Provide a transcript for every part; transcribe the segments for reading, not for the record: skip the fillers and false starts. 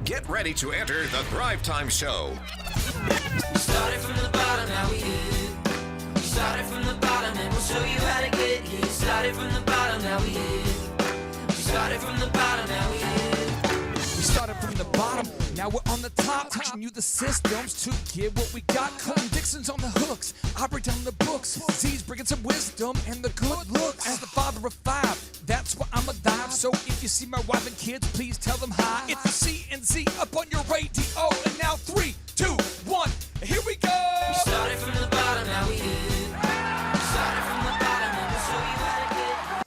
Get ready to enter the Thrive Time Show. We started from the bottom, now we here. We started from the bottom, and we'll show you how to get here. Started from the bottom, now we here. We started from the bottom, now we here. We started from the bottom, now we're on the top. Teaching you the systems to get what we got. Colton Dixon's on the hooks, I break down the books. Z's bringing some wisdom and the good looks. As the father of five, that's why I'm alive. So if you see my wife and kids, please tell them hi. It's the C&Z up on your radio. And now 3, 2, 1, here we go. We started from the bottom, now we here. We started from the bottom, and we'll show you how to get.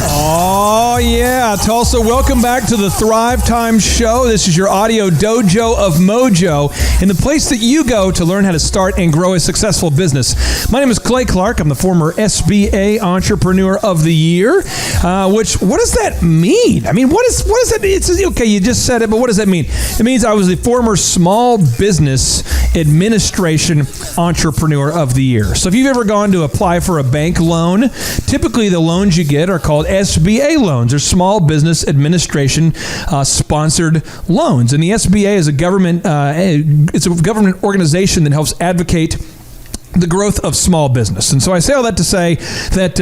Oh, yeah. Tulsa, welcome back to the Thrive Time Show. This is your audio dojo of mojo and the place that you go to learn how to start and grow a successful business. My name is Clay Clark. I'm the former SBA Entrepreneur of the Year, what does that mean? I mean, what does that mean? It's okay, you just said it, but what does that mean? It means I was the former Small Business Administration Entrepreneur of the Year. So if you've ever gone to apply for a bank loan, typically the loans you get are called SBA loans, or Small Business Administration sponsored loans. And the SBA is a government organization that helps advocate the growth of small business. And so I say all that to say that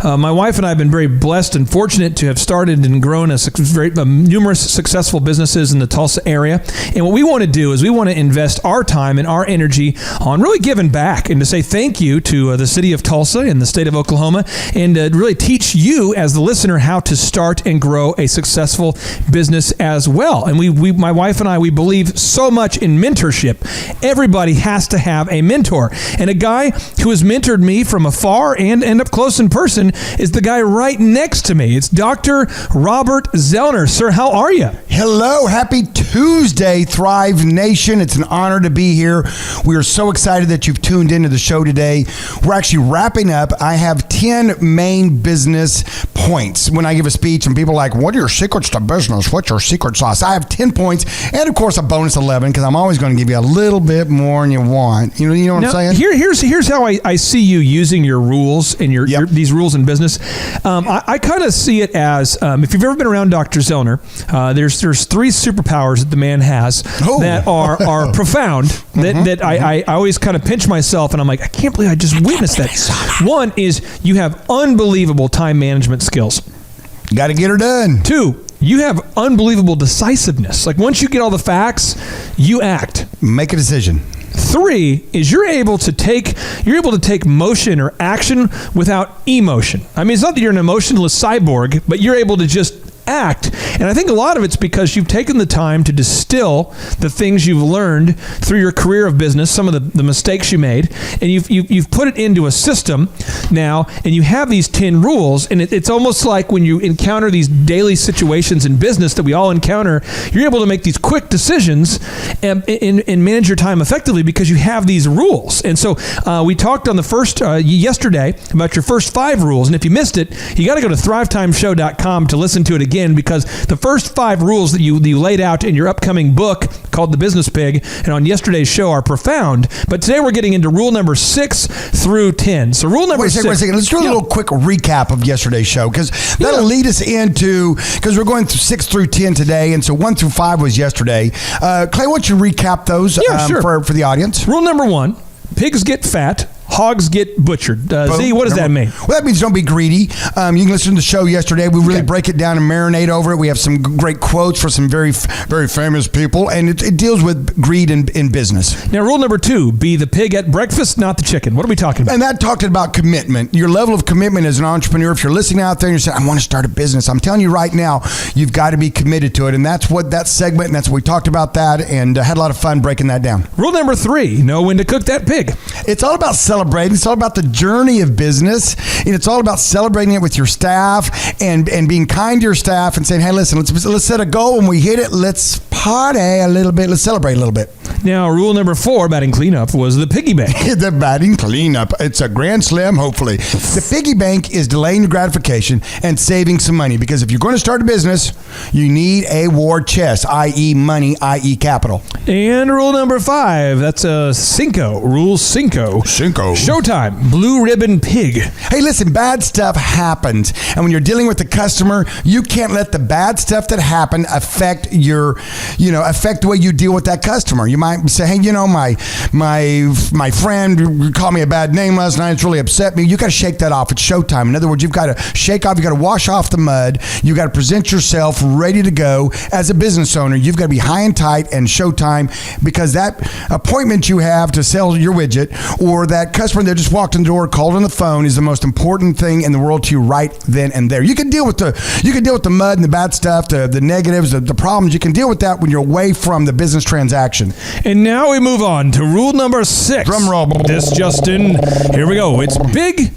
my wife and I have been very blessed and fortunate to have started and grown numerous successful businesses in the Tulsa area. And what we want to do is we want to invest our time and our energy on really giving back and to say thank you to the city of Tulsa and the state of Oklahoma, and to really teach you as the listener how to start and grow a successful business as well. And my wife and I, we believe so much in mentorship. Everybody has to have a mentor. And a guy who has mentored me from afar and up close in person is the guy right next to me. It's Dr. Robert Zellner. Sir, how are you? Hello. Happy Tuesday, Thrive Nation. It's an honor to be here. We are so excited that you've tuned into the show today. We're actually wrapping up. I have 10 main business points when I give a speech, and people are like, what are your secrets to business? What's your secret sauce? I have 10 points and, of course, a bonus 11, because I'm always going to give you a little bit more than you want. You know what I'm saying? Here's how I see you using your rules and these rules in business. I kind of see it as, if you've ever been around Dr. Zellner, there's 3 superpowers that the man has that are profound, that I always kind of pinch myself and I'm like, I can't believe I just witnessed that. One is you have unbelievable time management skills. Got to get her done. 2, you have unbelievable decisiveness. Like once you get all the facts, you act. Make a decision. 3 is you're able to take motion or action without emotion. I mean, it's not that you're an emotionless cyborg, but you're able to just act. And I think a lot of it's because you've taken the time to distill the things you've learned through your career of business, some of the mistakes you made, and you've put it into a system now, and you have these 10 rules, and it's almost like when you encounter these daily situations in business that we all encounter, you're able to make these quick decisions and manage your time effectively because you have these rules. And so we talked on the first yesterday about your first 5 rules, and if you missed it, you got to go to thrivetimeshow.com to listen to it again, because the first 5 rules that you laid out in your upcoming book called The Business Pig and on yesterday's show are profound. But today we're getting into rule number 6 through 10. So rule number 6. Wait a second. Let's do a little quick recap of yesterday's show, because that'll lead us into, because we're going through 6 through 10 today, and so 1 through 5 was yesterday. Clay, why don't you recap those sure. for the audience? Rule number 1, pigs get fat, hogs get butchered. Z, what does that mean? Well, that means don't be greedy. You can listen to the show yesterday. We really break it down and marinate over it. We have some great quotes for some very, very famous people, and it deals with greed in business. Now, rule number 2, be the pig at breakfast, not the chicken. What are we talking about? And that talked about commitment. Your level of commitment as an entrepreneur. If you're listening out there and you're saying, I want to start a business, I'm telling you right now, you've got to be committed to it. And that's what that segment, and that's what we talked about that, and had a lot of fun breaking that down. Rule number 3, know when to cook that pig. It's all about celebrating. It's all about the journey of business, and it's all about celebrating it with your staff and being kind to your staff and saying, hey, listen, let's set a goal. When we hit it, let's party a little bit. Let's celebrate a little bit. Now, rule number 4, batting cleanup, was the piggy bank. The batting cleanup. It's a grand slam, hopefully. The piggy bank is delaying your gratification and saving some money, because if you're going to start a business, you need a war chest, i.e. money, i.e. capital. And rule number 5, that's Cinco. Rule Cinco. Showtime. Blue ribbon pig. Hey, listen, bad stuff happens. And when you're dealing with the customer, you can't let the bad stuff that happened affect affect the way you deal with that customer. You might say, hey, my friend called me a bad name last night. It's really upset me. You got to shake that off. It's showtime. In other words, you've got to shake off. You got to wash off the mud. You got to present yourself ready to go. As a business owner, you've got to be high and tight and showtime, because that appointment you have to sell your widget, or that customer that just walked in the door, called on the phone, is the most important thing in the world to you right then and there. You can deal with the mud and the bad stuff, the negatives, the problems. You can deal with that when you're away from the business transaction. And now we move on to rule number 6. Drum roll. This Justin. Here we go. It's big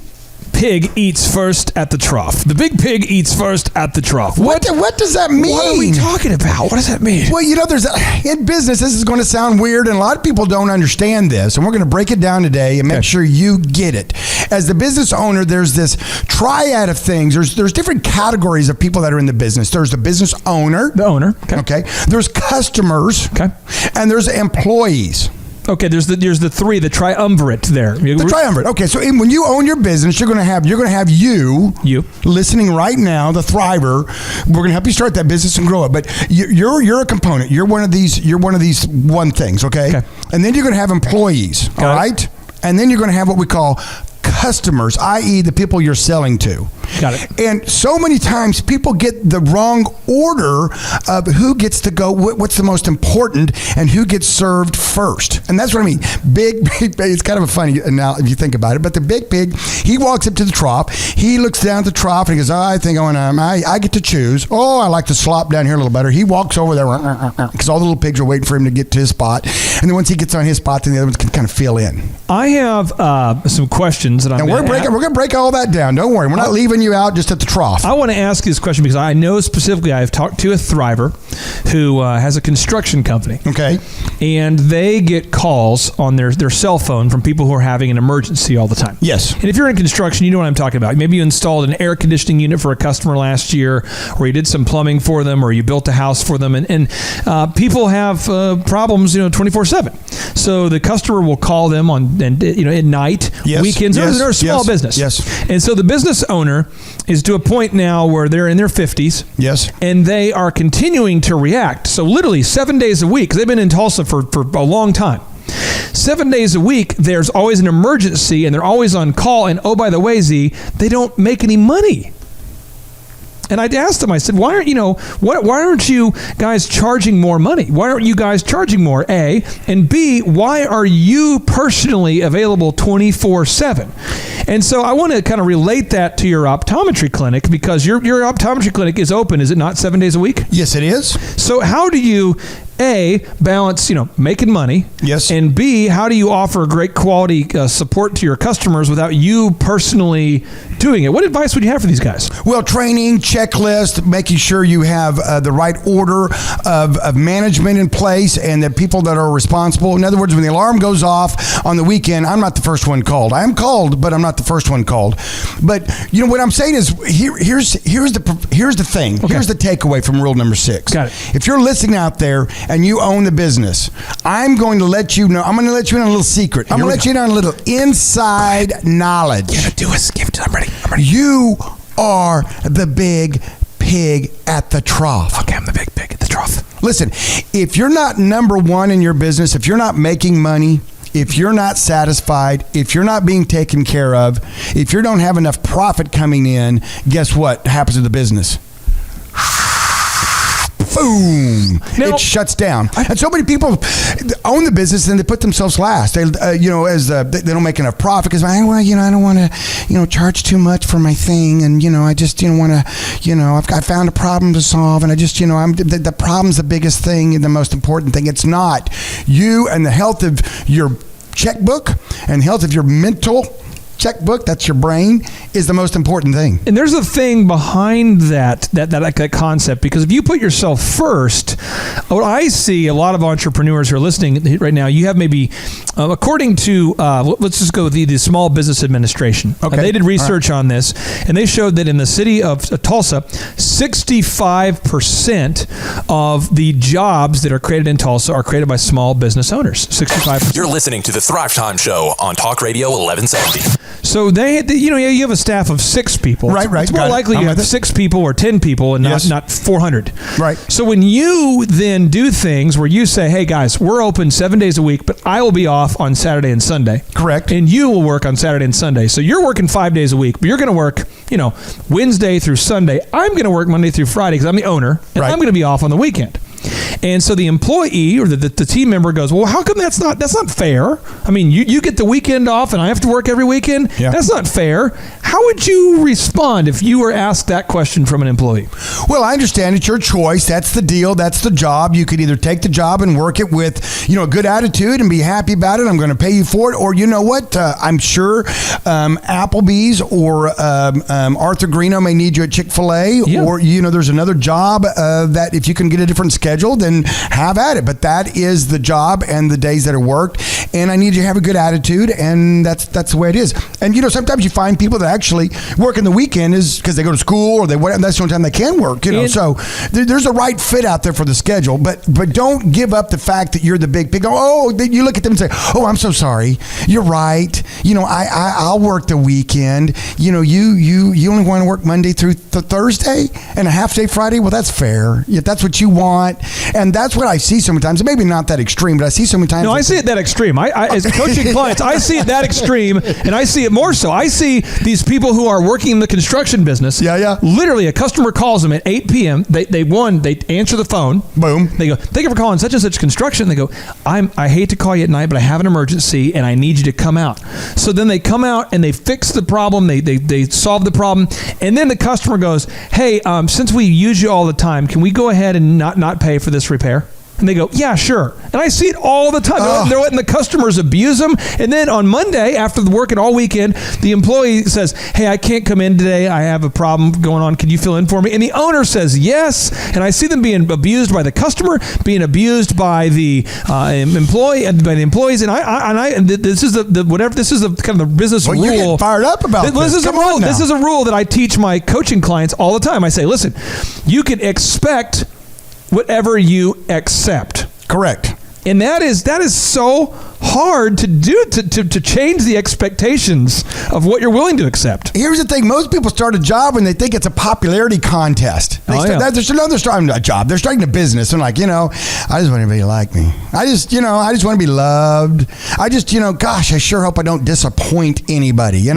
pig eats first at the trough. The big pig eats first at the trough. What does that mean? What are we talking about? What does that mean? Well, in business, this is going to sound weird, and a lot of people don't understand this, and we're going to break it down today and make sure you get it. As the business owner, there's this triad of things. There's different categories of people that are in the business. There's the business owner. The owner. Okay. There's customers. Okay. And there's employees. Okay, there's the 3, the triumvirate there. The triumvirate. Okay, so when you own your business, you're going to have you listening right now, the thriver. We're going to help you start that business and grow it. But you're a component. You're one of these one things. Okay, and then you're going to have employees. All right, and then you're going to have what we call customers, i.e. the people you're selling to. Got it. And so many times people get the wrong order of who gets to go, what's the most important, and who gets served first. And that's what I mean. Big pig, it's kind of a funny analogy if you think about it, but the big pig, he walks up to the trough, he looks down at the trough, and he goes, I think I get to choose. Oh, I like to slop down here a little better. He walks over there, because all the little pigs are waiting for him to get to his spot. And then once he gets on his spot, then the other ones can kind of fill in. I have some questions that I'm going to break all that down. Don't worry. We're not leaving you out just at the trough. I want to ask you this question because I know specifically I've talked to a thriver who has a construction company. Okay. And they get calls on their cell phone from people who are having an emergency all the time. Yes. And if you're in construction, you know what I'm talking about. Maybe you installed an air conditioning unit for a customer last year, or you did some plumbing for them, or you built a house for them. And people have problems, 24/7. So the customer will call them at night, weekends, or a small business. Yes. And so the business owner is to a point now where they're in their 50s. Yes. And they are continuing to react. So literally 7 days a week, because they've been in Tulsa for a long time. 7 days a week, there's always an emergency, and they're always on call. And oh, by the way, Z, they don't make any money. And I asked them, I said, why aren't you guys charging more money? Why aren't you guys charging more, A? And B, why are you personally available 24/7? And so I want to kind of relate that to your optometry clinic, because your optometry clinic is open, is it not, 7 days a week? Yes, it is. So how do you, A, balance, making money? Yes. And B, how do you offer great quality support to your customers without you personally doing it? What advice would you have for these guys? Well, training, checklist, making sure you have the right order of management in place, and the people that are responsible. In other words, when the alarm goes off on the weekend, I'm not the first one called. I am called, but I'm not the first one called. But what I'm saying is, here's the thing. Okay. Here's the takeaway from rule number 6. Got it. If you're listening out there and you own the business, I'm going to let you know. I'm going to let you in on a little secret. I'm going to let you in on a little inside knowledge. Do a gift. I'm ready. You are the big pig at the trough. Okay, I'm the big pig at the trough. Listen, if you're not number one in your business, if you're not making money, if you're not satisfied, if you're not being taken care of, if you don't have enough profit coming in, guess what happens to the business? Boom! Now, it shuts down. And so many people own the business and they put themselves last. They, they don't make enough profit because, I don't want to, charge too much for my thing, and I just want to, I found a problem to solve, and I just, the problem's the biggest thing and the most important thing. It's not. You and the health of your checkbook and health of your mental checkbook, that's your brain, is the most important thing. And there's a thing behind that concept, because if you put yourself first, what I see a lot of entrepreneurs who are listening right now, you have maybe according to, let's just go with the Small Business Administration. Okay. They did research on this, and they showed that in the city of Tulsa, 65% of the jobs that are created in Tulsa are created by small business owners. 65%. You're listening to the Thrive Time Show on Talk Radio 1170. So you have a staff of 6 people. Right. It's more likely you have 6 people or 10 people and not 400. Right. So when you then do things where you say, hey guys, we're open 7 days a week, but I will be off on Saturday and Sunday. Correct. And you will work on Saturday and Sunday. So you're working 5 days a week, but you're going to work, Wednesday through Sunday. I'm going to work Monday through Friday because I'm the owner, and I'm going to be off on the weekend. And so the employee or the team member goes, well, how come that's not fair? I mean, you get the weekend off and I have to work every weekend? Yeah. That's not fair. How would you respond if you were asked that question from an employee? Well, I understand it's your choice. That's the deal. That's the job. You could either take the job and work it with, a good attitude and be happy about it. I'm going to pay you for it. Or you know what? I'm sure Applebee's or Arthur Greeno may need you at Chick-fil-A. Yeah. Or, there's another job that if you can get a different schedule, then have at it. But that is the job and the days that are worked. And I need you to have a good attitude, and that's the way it is. And sometimes you find people that actually work in the weekend is because they go to school or that's the only time they can work. So there's a right fit out there for the schedule. But don't give up the fact that you're the big pig. You look at them and say, "Oh, I'm so sorry. You're right. I'll work the weekend. You only want to work Monday through Thursday and a half day Friday. Well, that's fair. If that's what you want." And that's what I see sometimes. Maybe not that extreme, but I see so many times. No, I see it that extreme. I as coaching clients, I see it that extreme, and I see it more so. I see these people who are working in the construction business. Yeah. Literally, a customer calls them at 8 p.m. They answer the phone. Boom. They go, "Thank you for calling such and such construction." They go, I hate to call you at night, but I have an emergency, and I need you to come out. So then they come out, and they fix the problem. They solve the problem. And then the customer goes, "Hey, since we use you all the time, can we go ahead and not pay for this repair?" And they go, "Yeah, sure." And I see it all the time. They're letting the customers abuse them. And then on Monday, after working all weekend, the employee says, "Hey, I can't come in today. I have a problem going on. Can you fill in for me?" And the owner says yes. And I see them being abused by the customer, being abused by the employee, by the employees. And this is this is the kind of the business rule. You're getting fired up about this. This is a rule. This is a rule that I teach my coaching clients all the time. I say, listen, you can expect whatever you accept. Correct. And that is so hard to do, to change the expectations of what you're willing to accept. Here's the thing. Most people start a job and they think it's a popularity contest. They're starting a job. They're starting a business. And I just want everybody to like me. I just want to be loved. Gosh, I sure hope I don't disappoint anybody,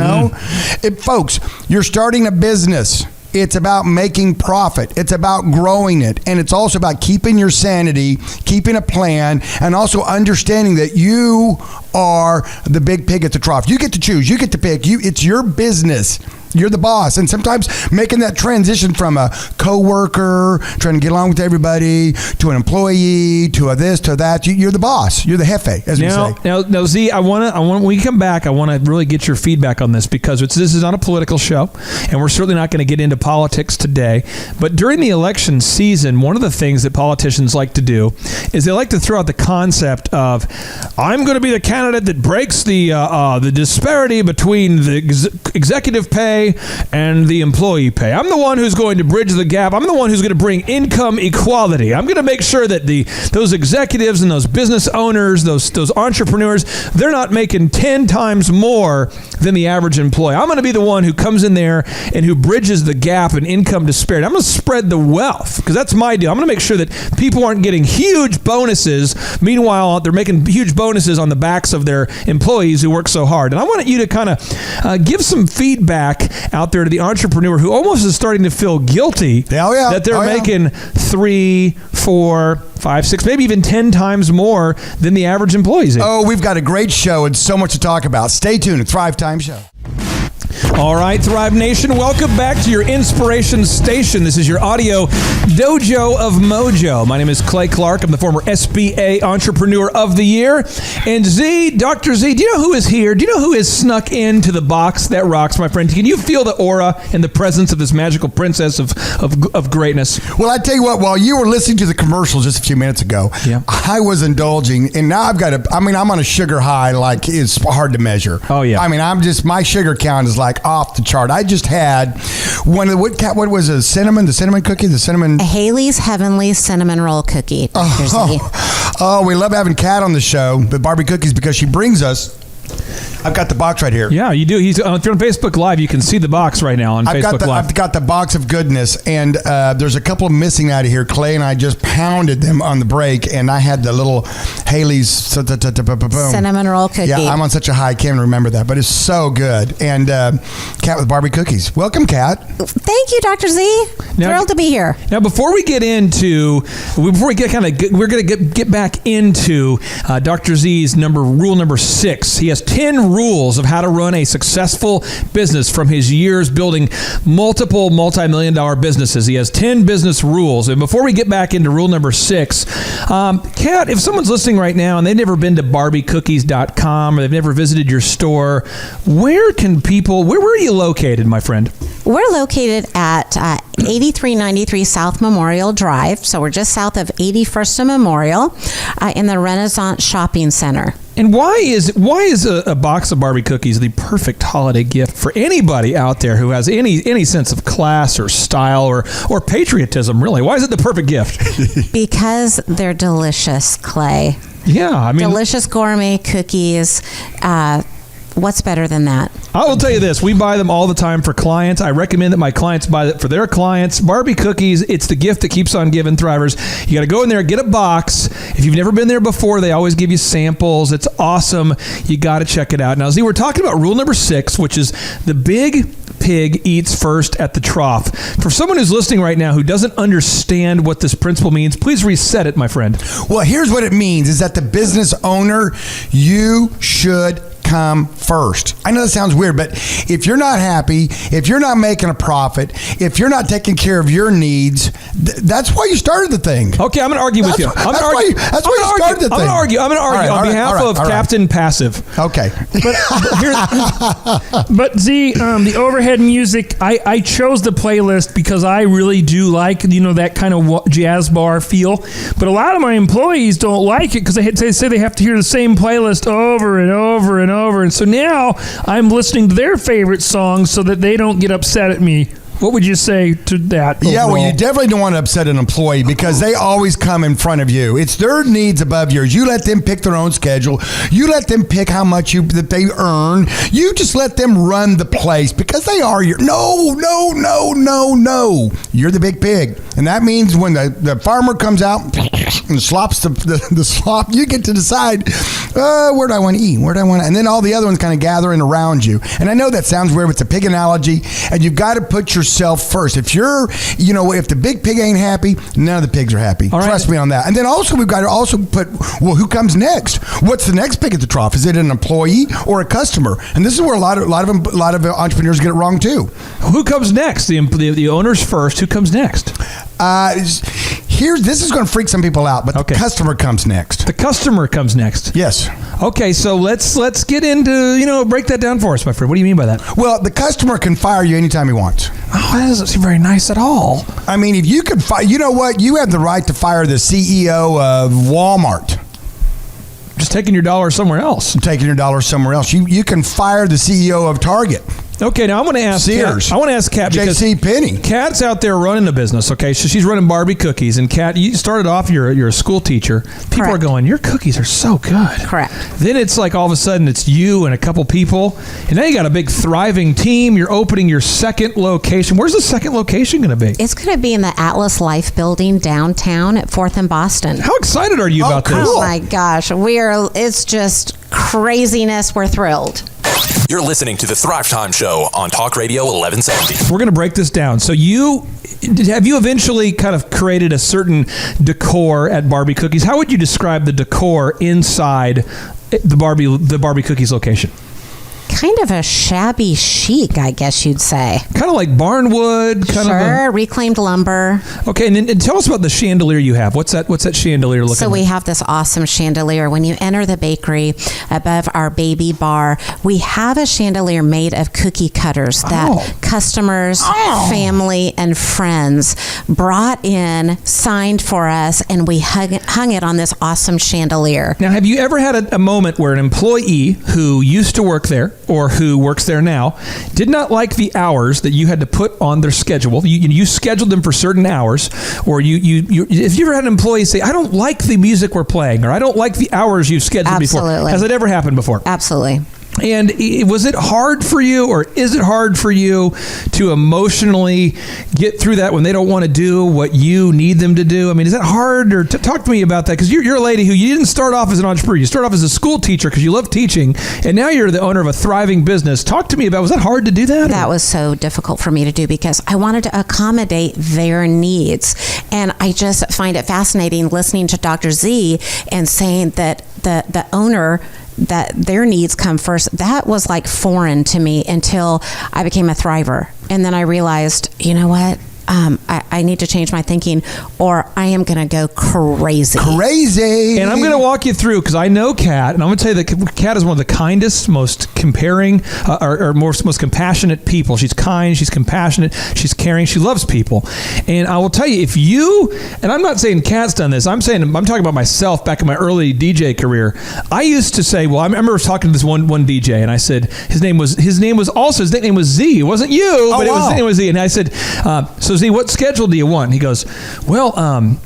Folks, you're starting a business. It's about making profit. It's about growing it. And it's also about keeping your sanity, keeping a plan, and also understanding that you are the big pig at the trough. You get to choose. You get to pick. It's your business. You're the boss. And sometimes making that transition from a coworker, trying to get along with everybody, to an employee, to a this, to that, you're the boss. You're the jefe, as we say. Now, Z, I want when we come back, I want to really get your feedback on this because this is not a political show, and we're certainly not going to get into politics today. But during the election season, one of the things that politicians like to do is they like to throw out the concept of, I'm going to be the candidate that breaks the disparity between the executive pay and the employee pay. I'm the one who's going to bridge the gap. I'm the one who's going to bring income equality. I'm going to make sure that those executives and those business owners, those entrepreneurs, they're not making 10 times more than the average employee. I'm going to be the one who comes in there and who bridges the gap in income disparity. I'm going to spread the wealth because that's my deal. I'm going to make sure that people aren't getting huge bonuses. Meanwhile, they're making huge bonuses on the backs of their employees who work so hard. And I want you to kind of give some feedback out there to the entrepreneur who almost is starting to feel guilty that they're making 3, 4, 5, 6, maybe even 10 times more than the average employees. Oh, we've got a great show and so much to talk about. Stay tuned. It's Thrive Time Show. All right, Thrive Nation, welcome back to your inspiration station. This is your audio dojo of mojo. My name is Clay Clark. I'm the former SBA Entrepreneur of the Year. And Z, Dr. Z, do you know who is here? Do you know who is snuck into the box that rocks, my friend? Can you feel the aura and the presence of this magical princess of greatness? Well, I tell you what, while you were listening to the commercial just a few minutes ago, I was indulging, and now I'm on a sugar high like it's hard to measure. Oh, yeah. I mean, my sugar count is like off the chart. I just had one of what was it, the cinnamon cookie, Haley's Heavenly Cinnamon Roll Cookie. Oh, we love having Kat on the show, the Barbie Cookies, because she brings us. I've got the box right here. Yeah, you do. If you're on Facebook Live, you can see the box right now on Facebook Live. I've got the box of goodness, and there's a couple missing out of here. Clay and I just pounded them on the break, and I had the little Haley's Cinnamon Roll Cookie. Yeah, I'm on such a high, I can't remember that, but it's so good. And Kat with Barbie Cookies. Welcome, Kat. Thank you, Dr. Z. Thrilled to be here. Now, before we get back into Dr. Z's rule number 6, he has 10 rules of how to run a successful business from his years building multiple multi-million-dollar businesses. He has 10 business rules. And before we get back into rule number 6, Kat, if someone's listening right now and they've never been to barbiecookies.com or they've never visited your store, where are you located, my friend? We're located at 8393 South Memorial Drive, so we're just south of 81st and Memorial in the Renaissance Shopping Center. And why is a box of Barbie cookies the perfect holiday gift for anybody out there who has any sense of class or style or patriotism, really? Why is it the perfect gift? Because they're delicious, Clay. Yeah, I mean, delicious gourmet cookies. What's better than that? I will tell you this. We buy them all the time for clients. I recommend that my clients buy it for their clients. Barbie Cookies, it's the gift that keeps on giving, Thrivers. You got to go in there, get a box. If you've never been there before, they always give you samples. It's awesome. You got to check it out. Now, Z, we're talking about rule number 6, which is the big pig eats first at the trough. For someone who's listening right now who doesn't understand what this principle means, please reset it, my friend. Well, here's what it means, is that the business owner, you should come first. I know that sounds weird, but if you're not happy, if you're not making a profit, if you're not taking care of your needs, that's why you started the thing. Okay, I'm going to argue with you. That's why you started the thing. I'm going to argue on behalf of Captain Passive. Okay. But Z, the overhead music, I chose the playlist because I really do like, that kind of jazz bar feel. But a lot of my employees don't like it because they say they have to hear the same playlist over and over and over. And so now I'm listening to their favorite songs so that they don't get upset at me. What would you say to that? Yeah, well, you definitely don't want to upset an employee because they always come in front of you. It's their needs above yours. You let them pick their own schedule. You let them pick how much that they earn. You just let them run the place because they are your... No. You're the big pig. And that means when the farmer comes out and slops the slop, you get to decide, where do I want to eat? Where do I want to... And then all the other ones kind of gathering around you. And I know that sounds weird, but it's a pig analogy, and you've got to put yourself first. If you're, if the big pig ain't happy, none of the pigs are happy. All Trust me on that. And then also we've got to also put, well, who comes next? What's the next pig at the trough? Is it an employee or a customer? And this is where a lot of entrepreneurs get it wrong too. Who comes next? The owner's first. Who comes next? This is going to freak some people out, but the customer comes next. The customer comes next. Yes. Okay, so let's get into, break that down for us, my friend. What do you mean by that? Well, the customer can fire you anytime he wants. Oh, that doesn't seem very nice at all. I mean, if you could fire, you know what? You have the right to fire the CEO of Walmart. Just taking your dollar somewhere else. You can fire the CEO of Target. Okay, now I want to ask Sears. Kat. I want to ask Kat because J.C. Penney. Kat's out there running a business. Okay, so she's running Barbie Cookies, and Kat, you started off. You're a school teacher. People Correct. are going, your cookies are so good. Correct. Then it's like all of a sudden it's you and a couple people, and now you got a big thriving team. You're opening your second location. Where's the second location going to be? It's going to be in the Atlas Life Building downtown at 4th and Boston. How excited are you about this? Oh my gosh, it's just craziness. We're thrilled. You're listening to the Thrive Time Show on Talk Radio 1170. We're going to break this down. So have you eventually kind of created a certain decor at Barbie Cookies? How would you describe the decor inside the Barbie Cookies location? kind of a shabby chic, I guess you'd say. Kind of like barnwood, kind Sure, of reclaimed lumber. Okay, and tell us about the chandelier you have. What's that chandelier looking So like? we have this awesome chandelier. When you enter the bakery above our baby bar, we have a chandelier made of cookie cutters that customers, family, and friends brought in, signed for us, and we hung it on this awesome chandelier. Now, have you ever had a moment where an employee who used to work there or who works there now did not like the hours that you had to put on their schedule? You scheduled them for certain hours, or if you ever had an employee say, I don't like the music we're playing, or I don't like the hours you've scheduled before. Absolutely. Has that ever happened before? Absolutely. And was it hard for you, or is it hard for you to emotionally get through that when they don't want to do what you need them to do? I mean, is that hard? Or talk to me about that, because you're a lady who, you didn't start off as an entrepreneur. You started off as a school teacher because you love teaching, and now you're the owner of a thriving business. Talk to me about, was that hard to do that? That was so difficult for me to do because I wanted to accommodate their needs. And I just find it fascinating listening to Dr. Z and saying that the owner, that their needs come first. That was like foreign to me until I became a thriver. And then I realized, you know what? I need to change my thinking, or I am going to go crazy. Crazy. And I'm going to walk you through, because I know Kat, and I'm going to tell you that Kat is one of the kindest, most comparing, or most compassionate people. She's kind, she's compassionate, she's caring, she loves people. And I will tell you, if you, and I'm not saying Kat's done this, I'm talking about myself back in my early DJ career. I used to say, well, I remember talking to this one DJ, and I said, his nickname was Z. It wasn't you, but his name was Z. And I said, so Z, what schedule do you want? And he goes, well,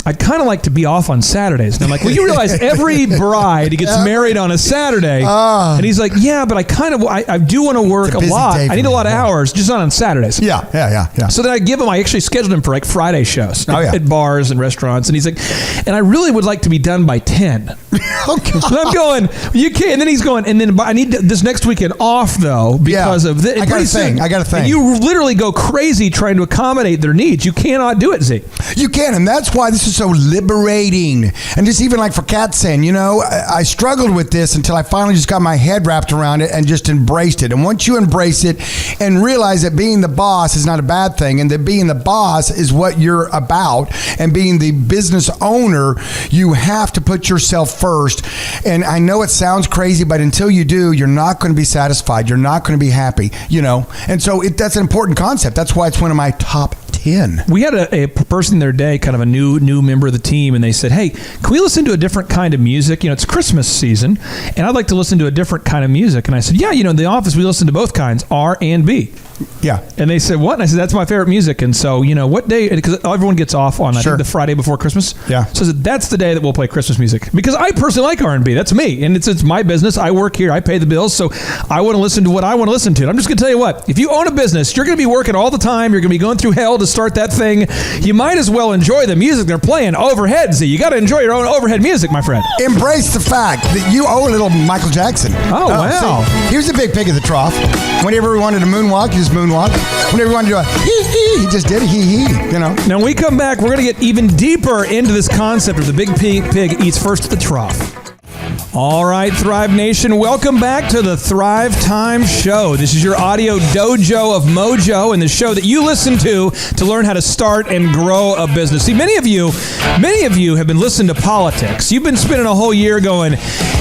I'd kind of like to be off on Saturdays. And I'm like, well, you realize every bride gets married on a Saturday. And he's like, yeah, but I do want to work a lot. I need a lot of hours, just not on Saturdays. Yeah. So then I actually scheduled him for like Friday shows at bars and restaurants. And he's like, and I really would like to be done by 10. And I'm going, you can't. And then he's going, and then I need this next weekend off though, because of this. I got a thing. And you literally go crazy trying to accommodate their needs. You cannot do it, Z. You can, and that's why this is so liberating. And just even like for Kat saying, I struggled with this until I finally just got my head wrapped around it and just embraced it. And once you embrace it and realize that being the boss is not a bad thing, and that being the boss is what you're about, and being the business owner, you have to put yourself first. And I know it sounds crazy, but until you do, you're not going to be satisfied. You're not going to be happy, And so that's an important concept. That's why it's one of my top 10. We had a person the other day, kind of a new member of the team, and they said, hey, can we listen to a different kind of music? It's Christmas season, and I'd like to listen to a different kind of music. And I said, yeah, in the office, we listen to both kinds, R and B. Yeah. And they said, what? And I said, that's my favorite music. And so, what day? Because everyone gets off on, I think, the Friday before Christmas. Yeah. So I said, that's the day that we'll play Christmas music. Because I personally like R&B. That's me. And it's my business. I work here. I pay the bills. So I want to listen to what I want to listen to. And I'm just going to tell you what. If you own a business, you're going to be working all the time. You're going to be going through hell to start that thing. You might as well enjoy the music they're playing overhead. See, you got to enjoy your own overhead music, my friend. Embrace the fact that you owe a little Michael Jackson. Oh, wow. See, here's a big pig at the trough. Whenever we wanted to moonwalk, he just moonwalked. Whenever we wanted to do a hee-hee, he just did a hee-hee, Now, when we come back, we're going to get even deeper into this concept of the big pig eats first at the trough. All right, Thrive Nation, welcome back to the Thrive Time Show. This is your audio dojo of mojo, and the show that you listen to learn how to start and grow a business. See, many of you have been listening to politics. You've been spending a whole year going,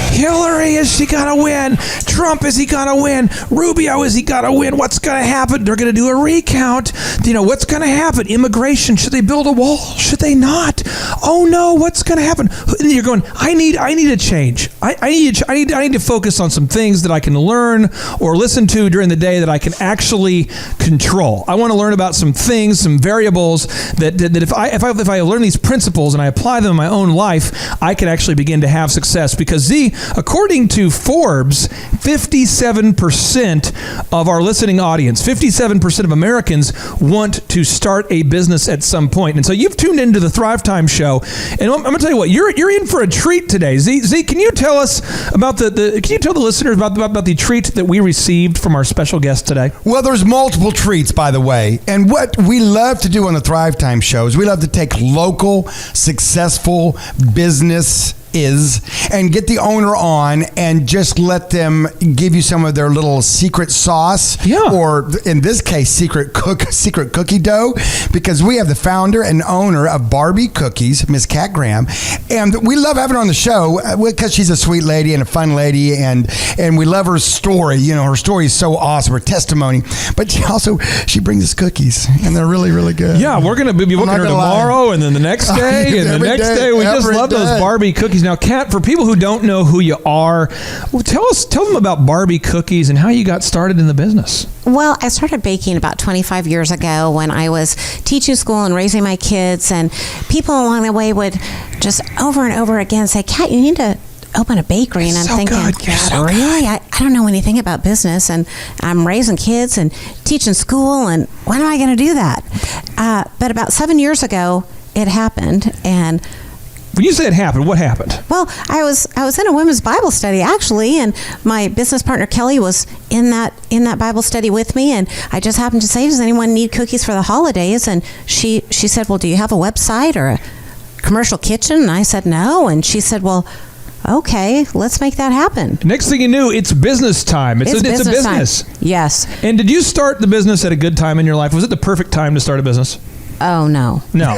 Hillary, is she going to win? Trump, is he going to win? Rubio, is he going to win? What's going to happen? They're going to do a recount. What's going to happen? Immigration, should they build a wall? Should they not? Oh no, what's going to happen? And you're going, I need a change. I need to focus on some things that I can learn or listen to during the day that I can actually control. I want to learn about some things, some variables that if I learn these principles and I apply them in my own life, I can actually begin to have success. Because Z, according to Forbes, 57% of our listening audience, 57% of Americans want to start a business at some point. And so you've tuned into the Thrive Time Show, and I'm going to tell you what, you're in for a treat today. Z, can you tell us about can you tell the listeners about the treat that we received from our special guest today? Well, there's multiple treats, by the way. And what we love to do on the Thrive Time Show is we love to take local, successful business and get the owner on and just let them give you some of their little secret sauce, or in this case, secret cookie dough, because we have the founder and owner of Barbie Cookies, Miss Kat Graham, and we love having her on the show because she's a sweet lady and a fun lady, and we love her story. You know, her story is so awesome, her testimony, but she brings us cookies, and they're really, really good. Yeah, we're going to be booking her tomorrow, and then the next day, and the next day. We just love those Barbie cookies. Now, Kat, for people who don't know who you are, tell them about Barbie Cookies and how you got started in the business. Well, I started baking about 25 years ago when I was teaching school and raising my kids, and people along the way would just over and over again say, Kat, you need to open a bakery. And I'm thinking, really? I don't know anything about business, and I'm raising kids and teaching school, and when am I going to do that? But about 7 years ago, it happened, and when you say it happened, what happened? Well, I was in a women's Bible study actually, and my business partner Kelly was in that Bible study with me, and I just happened to say, does anyone need cookies for the holidays? And she said, well, do you have a website or a commercial kitchen? And I said, no. And she said, well, okay, let's make that happen. Next thing you knew, it's business time. It's a business. Time. Yes. And did you start the business at a good time in your life? Was it the perfect time to start a business? Oh, no. No.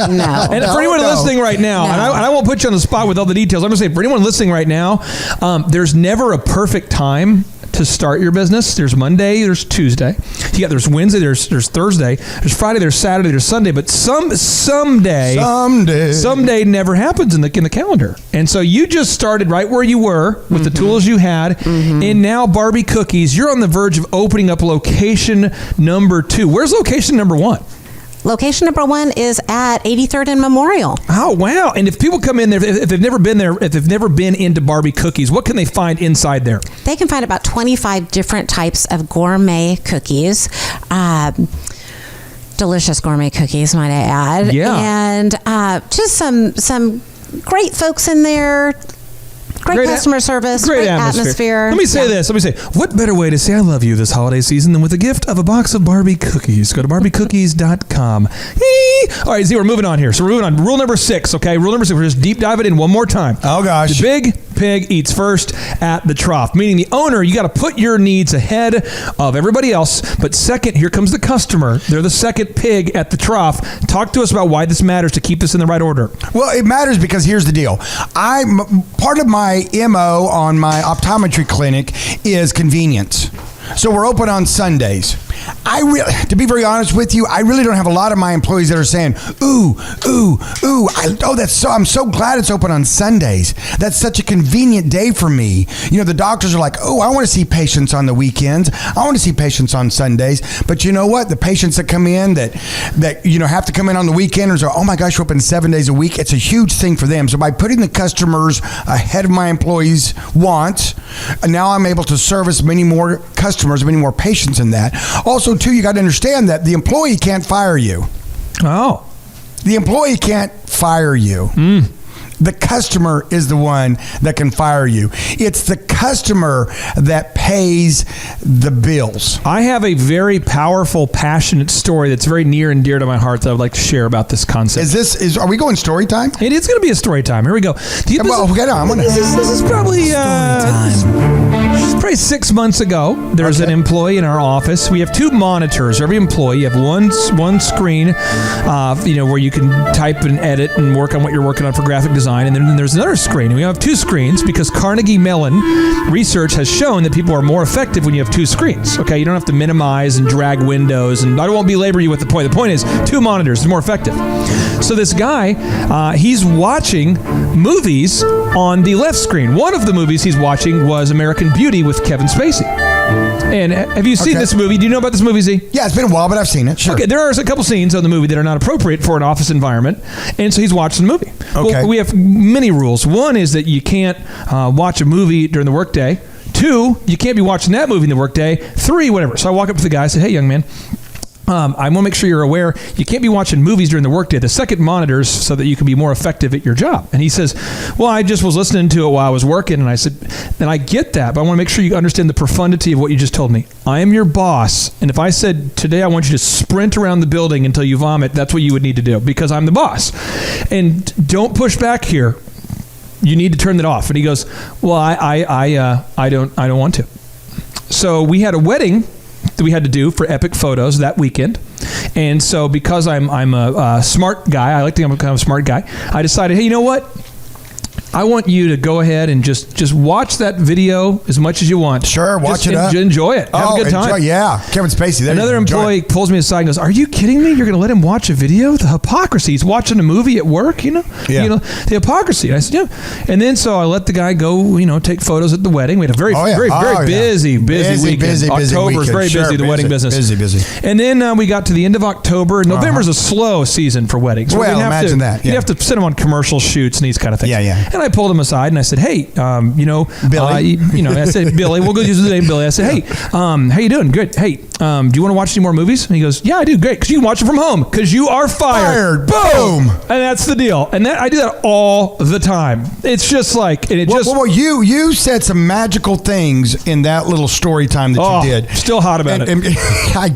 No. And for anyone listening right now, and I won't put you on the spot with all the details, I'm going to say for anyone listening right now, there's never a perfect time to start your business. There's Monday, there's Tuesday, there's Wednesday, there's Thursday, there's Friday, there's Saturday, there's Sunday, but someday never happens in the calendar. And so you just started right where you were with the tools you had, and now Barbie Cookies, you're on the verge of opening up location number 2. Where's location number 1? Location number 1 is at 83rd and Memorial. Oh, wow. And if people come in there, if they've never been there, if they've never been into Barbie Cookies, what can they find inside there? They can find about 25 different types of gourmet cookies. Delicious gourmet cookies, might I add. Yeah. And just some great folks in there. Great customer service, great atmosphere. Let me say this. What better way to say I love you this holiday season than with a gift of a box of Barbie cookies? Go to barbiecookies.com. All right, Z, we're moving on here. So we're moving on. Rule number 6, okay? Rule number 6, we're just deep diving in one more time. Oh, gosh. The big pig eats first at the trough, meaning the owner, you got to put your needs ahead of everybody else. But second, here comes the customer. They're the second pig at the trough. Talk to us about why this matters to keep this in the right order. Well, it matters because here's the deal. Part of my MO on my optometry clinic is convenience. So we're open on Sundays. To be very honest with you, I really don't have a lot of my employees that are saying, I'm so glad it's open on Sundays. That's such a convenient day for me. You know, the doctors are like, I want to see patients on the weekends. I want to see patients on Sundays. But you know what? The patients that come in that have to come in on the weekend or oh my gosh, we're open 7 days a week. It's a huge thing for them. So by putting the customers ahead of my employees' wants, now I'm able to service many more customers, many more patients in that. Also, too, you got to understand that the employee can't fire you. Oh. The employee can't fire you. The customer is the one that can fire you. It's the customer that pays the bills. I have a very powerful, passionate story that's very near and dear to my heart that I would like to share about this concept. Are we going story time? It is going to be a story time. Here we go. This is probably probably 6 months ago. There's an employee in our office. We have 2 monitors. Every employee, you have one screen, where you can type and edit and work on what you're working on for graphic design. And then there's another screen. We have 2 screens because Carnegie Mellon research has shown that people are more effective when you have 2 screens. Okay, you don't have to minimize and drag windows. And I won't belabor you with the point. The point is 2 monitors is more effective. So this guy, he's watching movies on the left screen. One of the movies he's watching was American Beauty with Kevin Spacey. And have you seen this movie? Do you know about this movie, Z? Yeah, it's been a while, but I've seen it. Sure. Okay, there are a couple scenes on the movie that are not appropriate for an office environment, and so he's watching the movie. Okay. Well, we have many rules. One is that you can't watch a movie during the workday. 2, you can't be watching that movie in the workday. 3, whatever. So I walk up to the guy and say, hey, young man, I want to make sure you're aware you can't be watching movies during the workday. The second monitors so that you can be more effective at your job. And he says, well, I just was listening to it while I was working. And I said, and I get that, but I want to make sure you understand the profundity of what you just told me. I am your boss. And if I said today I want you to sprint around the building until you vomit, that's what you would need to do because I'm the boss. And don't push back here. you need to turn that off. And he goes, well, I don't want to. So we had a wedding that we had to do for Epic Photos that weekend. And so because I'm a smart guy, I like to think I'm kind of a smart guy, I decided, hey, you know what? I want you to go ahead and just watch that video as much as you want. Sure, watch it up. Enjoy it. Have a good time. Yeah, Kevin Spacey. Another employee pulls me aside and goes, are you kidding me? You're going to let him watch a video? The hypocrisy. He's watching a movie at work, Yeah. The hypocrisy. And I said, yeah. And then so I let the guy go, take photos at the wedding. We had a very busy weekend. October is very busy, the wedding business. Busy. And then we got to the end of October. November's a slow season for weddings. Well, imagine that. You'd have to send them on commercial shoots and these kind of things. Yeah. And I pulled him aside and I said, hey, Billy. I said, Billy, we'll go use the name Billy. I said, hey, how you doing? Good. Hey, do you want to watch any more movies? And he goes, yeah, I do. Great. Because you can watch them from home. Because you are fired. Boom. And that's the deal. And I do that all the time. It's just like, you said some magical things in that little story time that you did. Still hot about it. And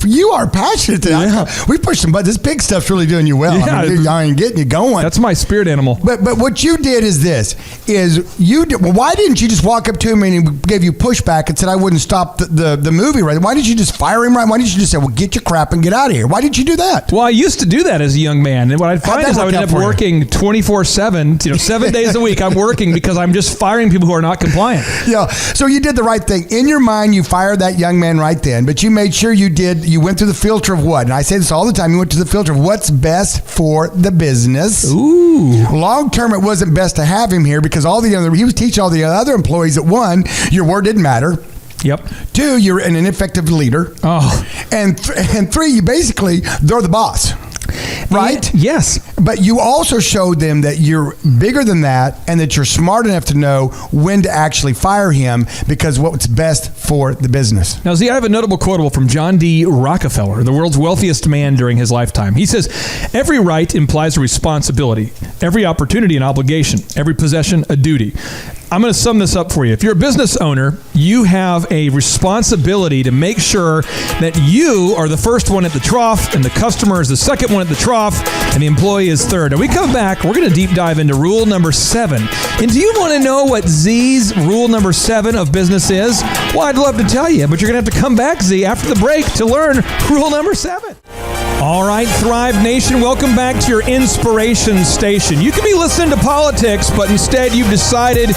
you are passionate today. Yeah. We pushed some buttons. This big stuff's really doing you well. Yeah. I ain't getting you going. That's my spirit animal. But what you did is why didn't you just walk up to him and he gave you pushback and said I wouldn't stop the movie right? Why didn't you just fire him right? Why didn't you just say, well, get your crap and get out of here? Why didn't you do that? Well, I used to do that as a young man. And what I'd find is I would end up working 24/7, 7 days a week. I'm working because I'm just firing people who are not compliant. Yeah. So you did the right thing. In your mind, you fired that young man right then, but you made sure you went through the filter of what? And I say this all the time. You went to the filter of what's best for the business. Ooh. Long term, it wasn't best to have him here because he was teaching all the other employees that one, your word didn't matter. Yep. 2, you're an ineffective leader. Oh. And 3, they're the boss. Right? Yes. But you also showed them that you're bigger than that and that you're smart enough to know when to actually fire him because what's best for the business. Now, I have a notable quotable from John D. Rockefeller, the world's wealthiest man during his lifetime. He says, every right implies a responsibility, every opportunity an obligation, every possession a duty. I'm going to sum this up for you. If you're a business owner, you have a responsibility to make sure that you are the first one at the trough and the customer is the second one at the trough and the employee is third. And we come back, we're going to deep dive into rule number 7. And do you want to know what Z's rule number 7 of business is? Well, I'd love to tell you, but you're going to have to come back, Z, after the break to learn rule number 7. All right, Thrive Nation, welcome back to your inspiration station. You could be listening to politics, but instead you've decided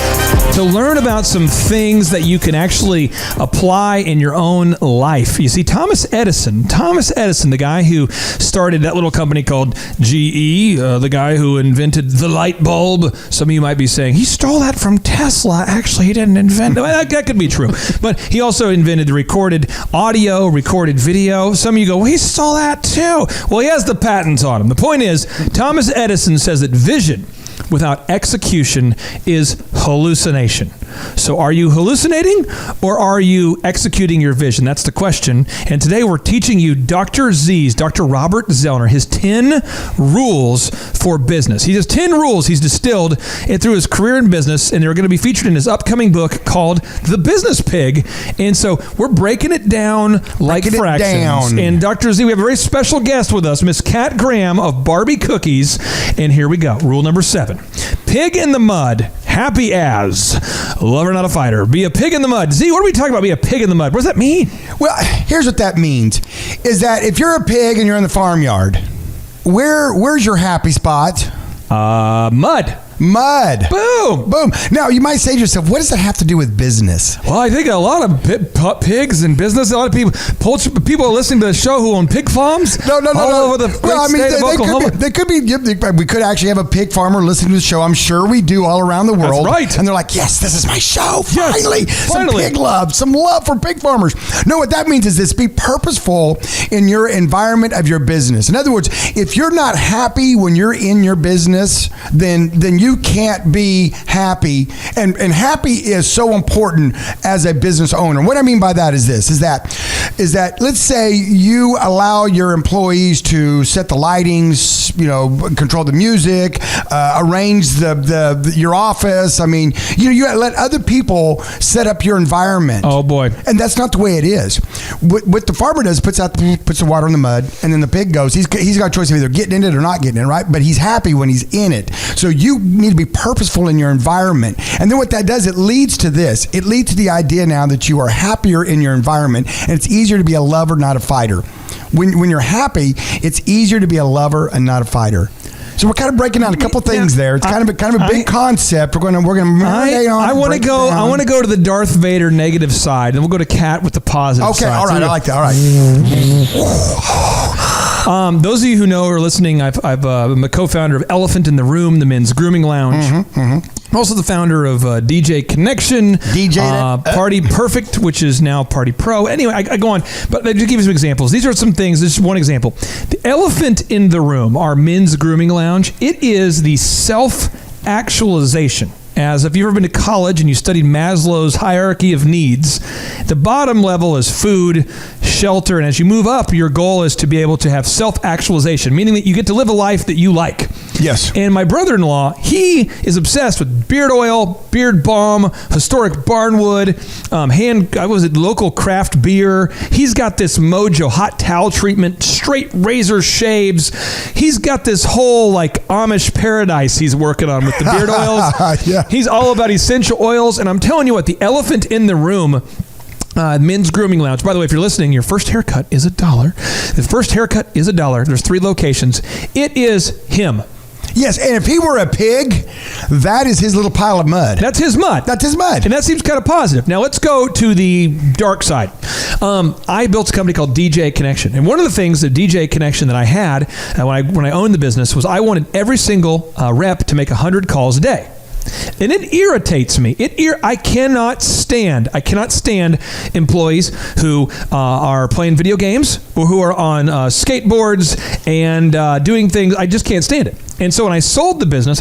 to learn about some things that you can actually apply in your own life. You see, Thomas Edison, the guy who started that little company called GE, the guy who invented the light bulb. Some of you might be saying, he stole that from Tesla. Actually, he didn't invent it. Well, that could be true. But he also invented the recorded audio, recorded video. Some of you go, well, he stole that too. Well, he has the patents on him. The point is, Thomas Edison says that vision without execution is hallucination. So are you hallucinating or are you executing your vision? That's the question. And today we're teaching you Dr. Robert Zellner, his 10 rules for business. He has 10 rules he's distilled through his career in business, and they're going to be featured in his upcoming book called The Business Pig. And so we're breaking it down like fractions. And Dr. Z, we have a very special guest with us, Miss Kat Graham of Barbie Cookies. And here we go. Rule number 7. Pig in the mud, happy as. Lover, not a fighter. Be a pig in the mud. Z, what are we talking about? Be a pig in the mud. What does that mean? Well, here's what that means. Is that if you're a pig and you're in the farmyard, where's your happy spot? Mud. Boom. Now, you might say to yourself, what does that have to do with business? Well, I think a lot of pigs in business, a lot of people are listening to the show who own pig farms all over the state of Oklahoma. We could actually have a pig farmer listening to the show. I'm sure we do all around the world. That's right. And they're like, yes, this is my show. Yes, Some pig love, some love for pig farmers. No, what that means is this: be purposeful in your environment of your business. In other words, if you're not happy when you're in your business, then you can't be happy. And happy is so important as a business owner. What I mean by that is this, is that let's say you allow your employees to set the lightings, control the music, arrange your office. I mean, you let other people set up your environment. Oh boy. And that's not the way it is. What the farmer does, puts the water in the mud, and then the pig goes, he's got a choice of either getting in it or not getting in it, right? But he's happy when he's in it. So you need to be purposeful in your environment. And then what that does, it leads to this. It leads to the idea now that you are happier in your environment, and it's easier to be a lover, not a fighter. When you're happy, it's easier to be a lover and not a fighter. So we're kind of breaking down a couple things there. It's kind of a big concept. We're going to marinate on. I want to go. I want to go to the Darth Vader negative side, and we'll go to Kat with the positive side. Okay, all right. I like that. All right. Those of you who know or are listening, I'm a co-founder of Elephant in the Room, the men's grooming lounge. I'm also the founder of DJ Connection, Party Perfect, which is now Party Pro. Anyway, I go on, but I'll just give you some examples. These are some things. This is one example. The Elephant in the Room, our men's grooming lounge, it is the self-actualization. As if you've ever been to college and you studied Maslow's hierarchy of needs, the bottom level is food, shelter, and as you move up, your goal is to be able to have self-actualization, meaning that you get to live a life that you like. Yes. And my brother-in-law, he is obsessed with beard oil, beard balm, historic barnwood, local craft beer. He's got this Mojo hot towel treatment, straight razor shaves. He's got this whole like Amish paradise he's working on with the beard oils. Yeah. He's all about essential oils. And I'm telling you what, the Elephant in the Room, men's grooming lounge. By the way, if you're listening, your first haircut is $1. The first haircut is $1. There's 3 locations. It is him. Yes, and if he were a pig, that is his little pile of mud. That's his mud. That's his mud. And that seems kind of positive. Now let's go to the dark side. I built a company called DJ Connection. And one of the things, the DJ Connection that I had when I owned the business was I wanted every single rep to make 100 calls a day. And it irritates me. I cannot stand employees who are playing video games or who are on skateboards and doing things. I just can't stand it. And so when I sold the business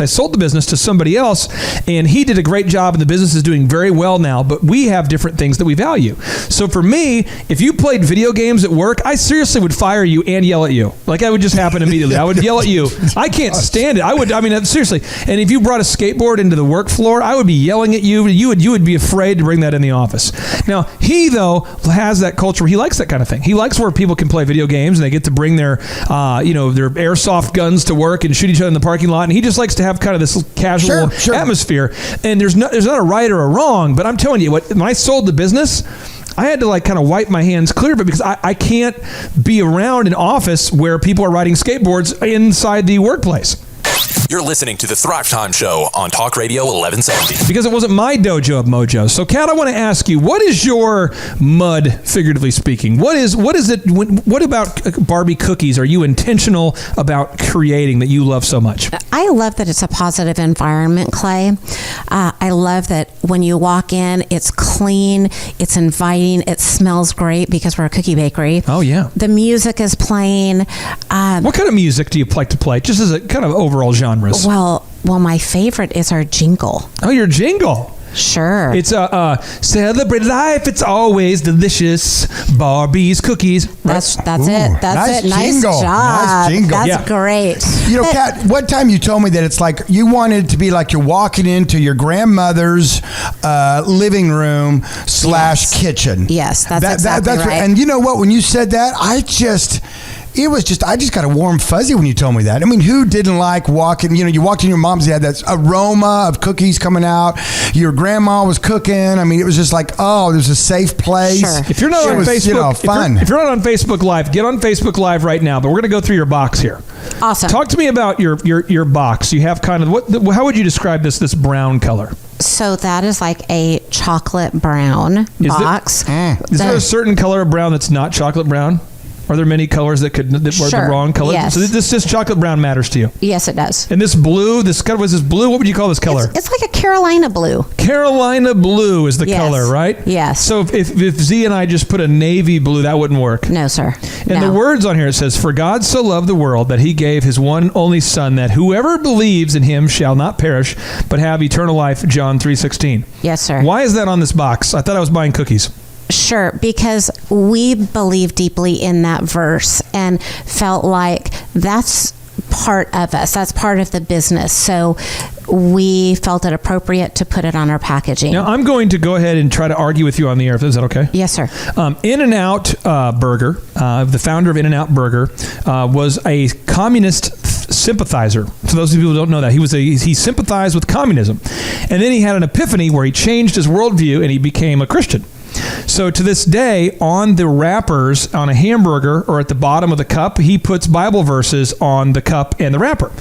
to somebody else, and he did a great job, and the business is doing very well now, but we have different things that we value. So for me, if you played video games at work, I seriously would fire you and yell at you. Like, that would just happen immediately. I would yell at you. I can't stand it. Seriously. And if you brought a skateboard into the work floor, I would be yelling at you. You would be afraid to bring that in the office. Now, he, though, has that culture where he likes that kind of thing. He likes where people can play video games, and they get to bring their airsoft guns to work and shoot each other in the parking lot, and he just likes to have kind of this casual atmosphere. And there's not a right or a wrong, but I'm telling you what, when I sold the business, I had to like kind of wipe my hands clear of it because I can't be around an office where people are riding skateboards inside the workplace. You're listening to the Thrive Time Show on Talk Radio 1170. Because it wasn't my dojo of mojo. So, Kat, I want to ask you, what is your mud, figuratively speaking? What is it? What about Barbie cookies are you intentional about creating that you love so much? I love that it's a positive environment, Clay. I love that when you walk in, it's clean, it's inviting, it smells great because we're a cookie bakery. Oh, yeah. The music is playing. What kind of music do you like to play? Just as a kind of overall genres. Well, my favorite is our jingle. Oh, your jingle. Sure. It's celebrate life. It's always delicious. Barbie's cookies. That's it. That's nice it. Nice jingle. job. Nice jingle. That's great. You know, Kat, one time you told me that it's like you wanted it to be like you're walking into your grandmother's living room / kitchen. Yes, that's exactly right. And you know what? When you said that, I just got a warm fuzzy when you told me that. I mean, who didn't like walking? You know, you walked in your mom's, you had that aroma of cookies coming out. Your grandma was cooking. I mean, it was just like, oh, there's a safe place. Sure. If you're not on Facebook, fun. If you're not on Facebook Live, get on Facebook Live right now. But we're going to go through your box here. Awesome. Talk to me about your box. You have kind of how would you describe this brown color? So that is like a chocolate brown box. Is there a certain color of brown that's not chocolate brown? Are there many colors that are the wrong color? Yes. So this chocolate brown matters to you? Yes, it does. And this blue, was this blue? What would you call this color? It's like a Carolina blue. Carolina blue is the color, right? Yes. So if Z and I just put a navy blue, that wouldn't work. No, sir. And the words on here, it says, "For God so loved the world that he gave his one and only son, that whoever believes in him shall not perish, but have eternal life," John 3:16. Yes, sir. Why is that on this box? I thought I was buying cookies. Sure, because we believe deeply in that verse and felt like that's part of us. That's part of the business. So we felt it appropriate to put it on our packaging. Now, I'm going to go ahead and try to argue with you on the air. Is that okay? Yes, sir. In-N-Out Burger, the founder of In-N-Out Burger, was a communist sympathizer. For those of you who don't know that, he sympathized with communism. And then he had an epiphany where he changed his worldview and he became a Christian. So to this day, on the wrappers on a hamburger or at the bottom of the cup, he puts Bible verses on the cup and the wrapper.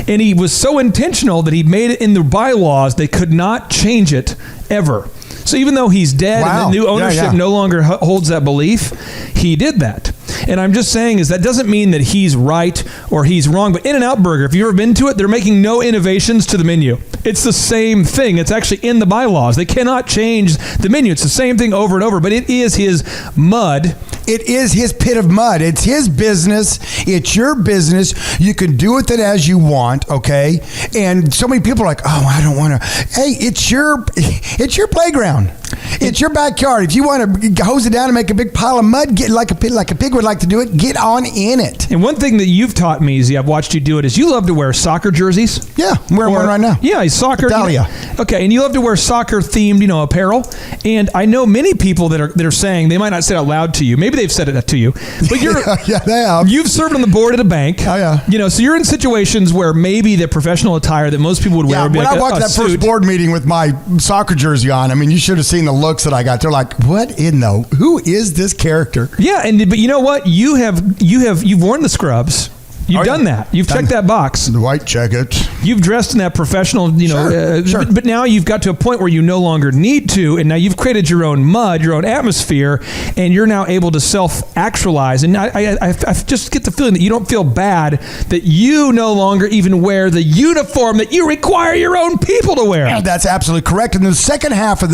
And he was so intentional that he made it in the bylaws they could not change it ever. So even though he's dead and the new ownership no longer holds that belief, he did that. And I'm just saying is that doesn't mean that he's right or he's wrong. But In-N-Out Burger, if you've ever been to it, they're making no innovations to the menu. It's the same thing. It's actually in the bylaws. They cannot change the menu. It's the same thing over and over. But it is his mud. It is his pit of mud. It's his business. It's your business. You can do with it as you want, okay? And so many people are like, oh, I don't want to. Hey, it's your playground. It's your backyard. If you want to hose it down and make a big pile of mud, get like a pig would like to do it, get on in it. And one thing that you've taught me, Z, I've watched you do it, is you love to wear soccer jerseys. Yeah, I'm wearing one right now. Yeah, soccer. Italia. Okay, and you love to wear soccer-themed, apparel. And I know many people that are saying, they might not say it out loud to you. Maybe they've said it to you. But yeah, they have. You've served on the board at a bank. Oh, yeah. So you're in situations where maybe the professional attire that most people would wear would be when like I walked that suit. first board meeting with my soccer jersey on, I mean, you should have seen the looks that I got. They're like, who is this character? Yeah, but you know what? You've worn the scrubs. You've done that. You've checked that box. The white jacket. You've dressed in that professional, Sure. But now you've got to a point where you no longer need to, and now you've created your own mud, your own atmosphere, and you're now able to self-actualize. And I just get the feeling that you don't feel bad that you no longer even wear the uniform that you require your own people to wear. Yeah, that's absolutely correct. And the second half of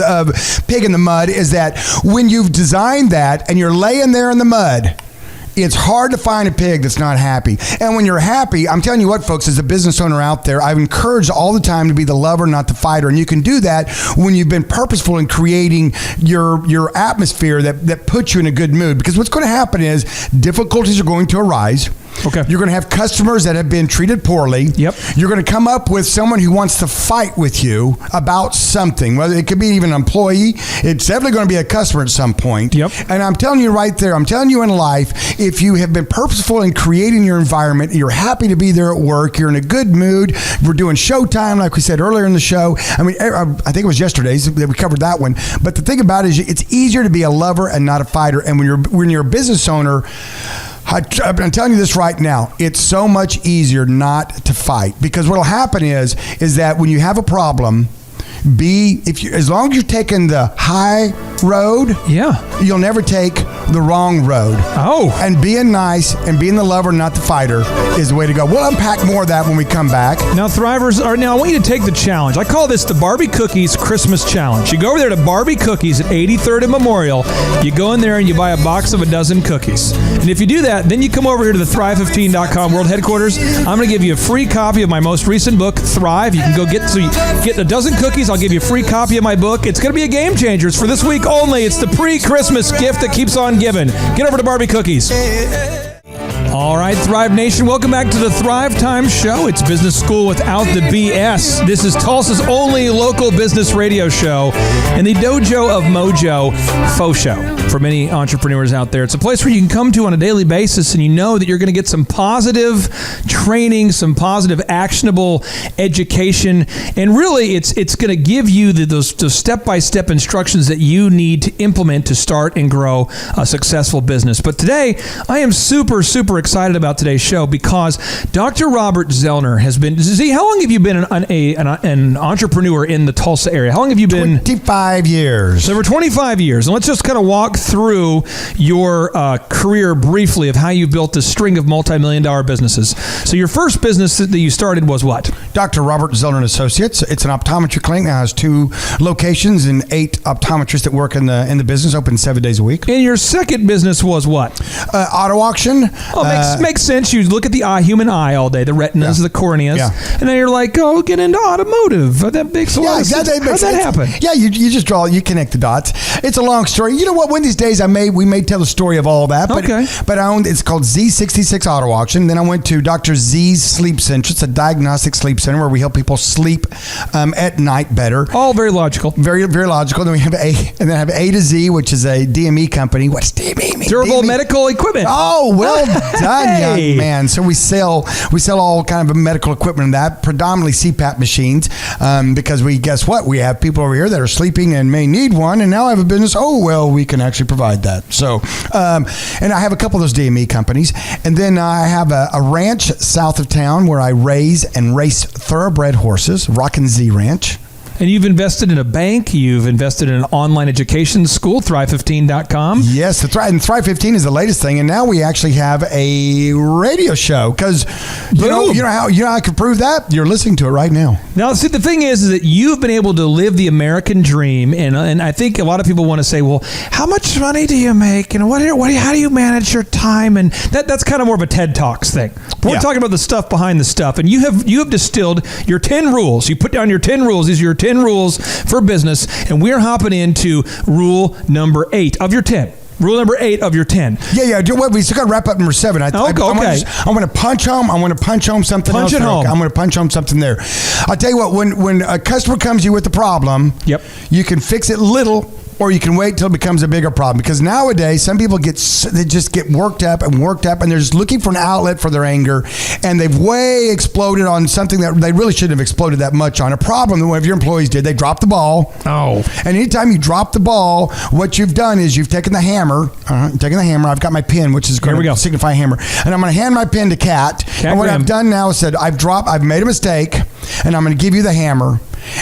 Pig in the Mud is that when you've designed that and you're laying there in the mud, it's hard to find a pig that's not happy. And when you're happy, I'm telling you what, folks, as a business owner out there, I've encouraged all the time to be the lover, not the fighter. And you can do that when you've been purposeful in creating your atmosphere that puts you in a good mood. Because what's going to happen is difficulties are going to arise. Okay. You're going to have customers that have been treated poorly. Yep. You're going to come up with someone who wants to fight with you about something. Whether it could be even an employee, it's definitely going to be a customer at some point. Yep. And I'm telling you right there, I'm telling you in life, if you have been purposeful in creating your environment, you're happy to be there at work, you're in a good mood, we're doing showtime like we said earlier in the show. I mean, I think it was yesterday that we covered that one. But the thing about it is it's easier to be a lover and not a fighter. And when you're a business owner, I'm telling you this right now, it's so much easier not to fight, because what'll happen is that when you have a problem, as long as you're taking the high road, you'll never take the wrong road. Oh. And being nice and being the lover, not the fighter, is the way to go. We'll unpack more of that when we come back. Now, Thrivers, I want you to take the challenge. I call this the Barbie Cookies Christmas Challenge. You go over there to Barbie Cookies at 83rd and Memorial. You go in there and you buy a box of a dozen cookies. And if you do that, then you come over here to the Thrive15.com world headquarters. I'm going to give you a free copy of my most recent book, Thrive. You can go get a dozen cookies. I'll give you a free copy of my book. It's going to be a game changer. It's for this week only. It's the pre-Christmas gift that keeps on giving. Get over to Barbie Cookies. All right, Thrive Nation, welcome back to the Thrive Time Show. It's business school without the BS. This is Tulsa's only local business radio show and the Dojo of Mojo faux show for many entrepreneurs out there. It's a place where you can come to on a daily basis and you know that you're going to get some positive training, some positive actionable education, and really it's going to give you those step-by-step instructions that you need to implement to start and grow a successful business. But today, I am super excited about today's show because Dr. Robert Zellner has been... Z, how long have you been an entrepreneur in the Tulsa area? How long have you been... 25 years. So for 25 years. And let's just kind of walk through your career briefly of how you built this string of multi-million-dollar businesses. So your first business that you started was what? Dr. Robert Zellner and Associates. It's an optometry clinic that has 2 locations and 8 optometrists that work in the business, open 7 days a week. And your second business was what? Auto auction. Makes sense. You look at the human eye all day, the retinas, the corneas, and then you're like, oh, get into automotive. That makes a lot of sense. How'd that happen? Yeah, you just you connect the dots. It's a long story. You know what? One of these days we may tell the story of all of that. But I owned, it's called Z66 Auto Auction. Then I went to Dr. Z's Sleep Center. It's a diagnostic sleep center where we help people sleep at night better. All very logical. Very, very logical. Then we have I have A to Z, which is a DME company. What's DME mean? Durable medical equipment. Oh, well done, Hey. young man. So we sell all kind of medical equipment and that, predominantly CPAP machines, because guess what? We have people over here that are sleeping and may need one, and now I have a business. Oh, well, we can actually provide that. So, and I have a couple of those DME companies, and then I have a ranch south of town where I raise and race thoroughbred horses, Rockin' Z Ranch. And you've invested in a bank. You've invested in an online education school, Thrive15.com. Yes, and Thrive 15 is the latest thing, and now we actually have a radio show because you know how I can prove that. You're listening to it right now. Now, see, the thing is that you've been able to live the American dream, and I think a lot of people want to say, well, how much money do you make, and how do you manage your time, and that's kind of more of a TED Talks thing. We're talking about the stuff behind the stuff, and you have distilled your 10 rules. You put down your 10 rules. These are your 10 rules for business, and we're hopping into rule number 8 of your 10. Rule number 8 of your 10. Yeah. We still got to wrap up number 7. Okay. I'm going to punch home something else. Home. I'm going to punch home something there. I'll tell you what, when a customer comes to you with a problem, you can fix it little, or you can wait till it becomes a bigger problem. Because nowadays, some people just get worked up, and they're just looking for an outlet for their anger, and they've way exploded on something that they really shouldn't have exploded that much on. A problem that one of your employees did, they dropped the ball. Oh. And anytime you drop the ball, what you've done is you've taken the hammer. I've got my pen, which is going to signify hammer, and I'm going to hand my pen to Kat. And what I've done now is said, I've made a mistake, and I'm going to give you the hammer.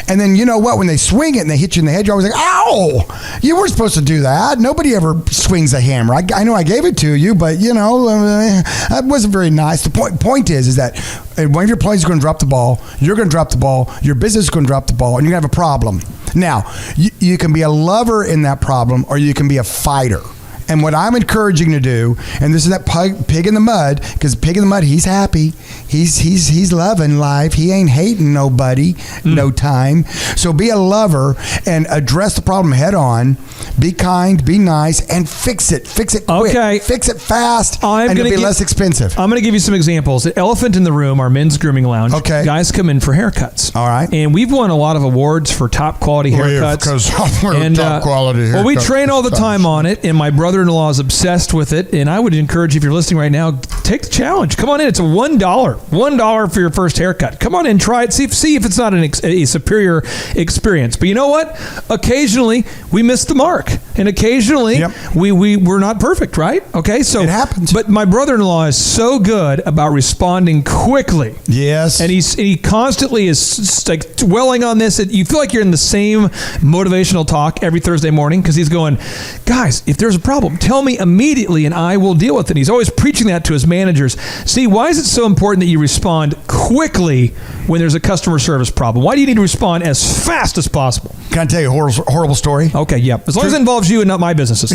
And then you know what? When they swing it and they hit you in the head, you're always like, "Ow! You weren't supposed to do that." Nobody ever swings a hammer. I know I gave it to you, but that wasn't very nice. The point is that one of your employees is going to drop the ball. You're going to drop the ball. Your business is going to drop the ball, and you're going to have a problem. Now, you can be a lover in that problem, or you can be a fighter. And what I'm encouraging to do, and this is that pig in the mud, because pig in the mud, he's happy. He's loving life. He ain't hating nobody, no time. So be a lover and address the problem head on. Be kind, be nice, and fix it. Fix it quick. Okay. Fix it fast, and it'll be less expensive. I'm going to give you some examples. The elephant in the room, our men's grooming lounge. Okay. Guys come in for haircuts. All right. And we've won a lot of awards for top quality haircuts. Because we're top quality haircuts. Well, we train all the time on it, and my brother-in-law is obsessed with it. And I would encourage you, if you're listening right now, take the challenge. Come on in. It's a $1 for your first haircut. Come on in, try it. See if it's not a superior experience. But you know what? Occasionally, we miss the mark. And occasionally, we're not perfect, right? Okay, so it happens. But my brother-in-law is so good about responding quickly. Yes. And he constantly is like dwelling on this. You feel like you're in the same motivational talk every Thursday morning, because he's going, guys, if there's a problem, tell me immediately and I will deal with it. He's always preaching that to his managers. See, why is it so important that you respond quickly when there's a customer service problem? Why do you need to respond as fast as possible? Can I tell you a horrible story? Okay, yeah. As long as it involves you and not my businesses.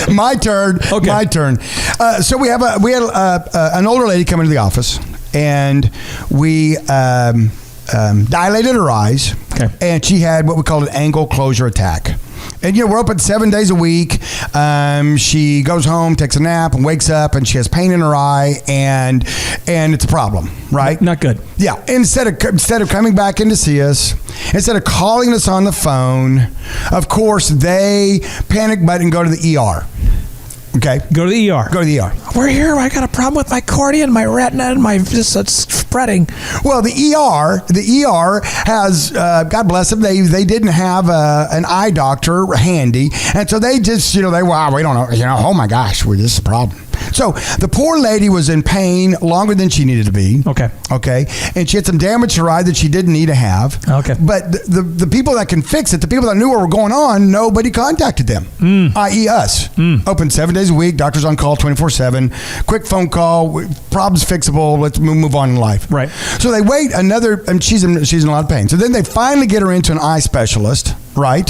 My turn. Okay. My turn. So we had an older lady come into the office, and we dilated her eyes, and she had what we call an angle closure attack. And we're open 7 days a week. She goes home, takes a nap, and wakes up, and she has pain in her eye, and it's a problem, right? Not good. Yeah. Instead of coming back in to see us, instead of calling us on the phone, of course they panic button and go to the ER. Okay. Go to the ER. Go to the ER. We're here. I got a problem with my cornea and my retina and my just spreading. Well, the ER has, God bless them, they didn't have an eye doctor handy, and so they just, we don't know, oh my gosh, this is a problem. So the poor lady was in pain longer than she needed to be. Okay. And she had some damage to her eye that she didn't need to have. Okay. But the people that can fix it, the people that knew what was going on, nobody contacted them, i.e. us. Open 7 days a week, doctors on call 24/7, quick phone call, problems fixable, let's move on in life. Right. So they wait and she's in a lot of pain. So then they finally get her into an eye specialist. Right.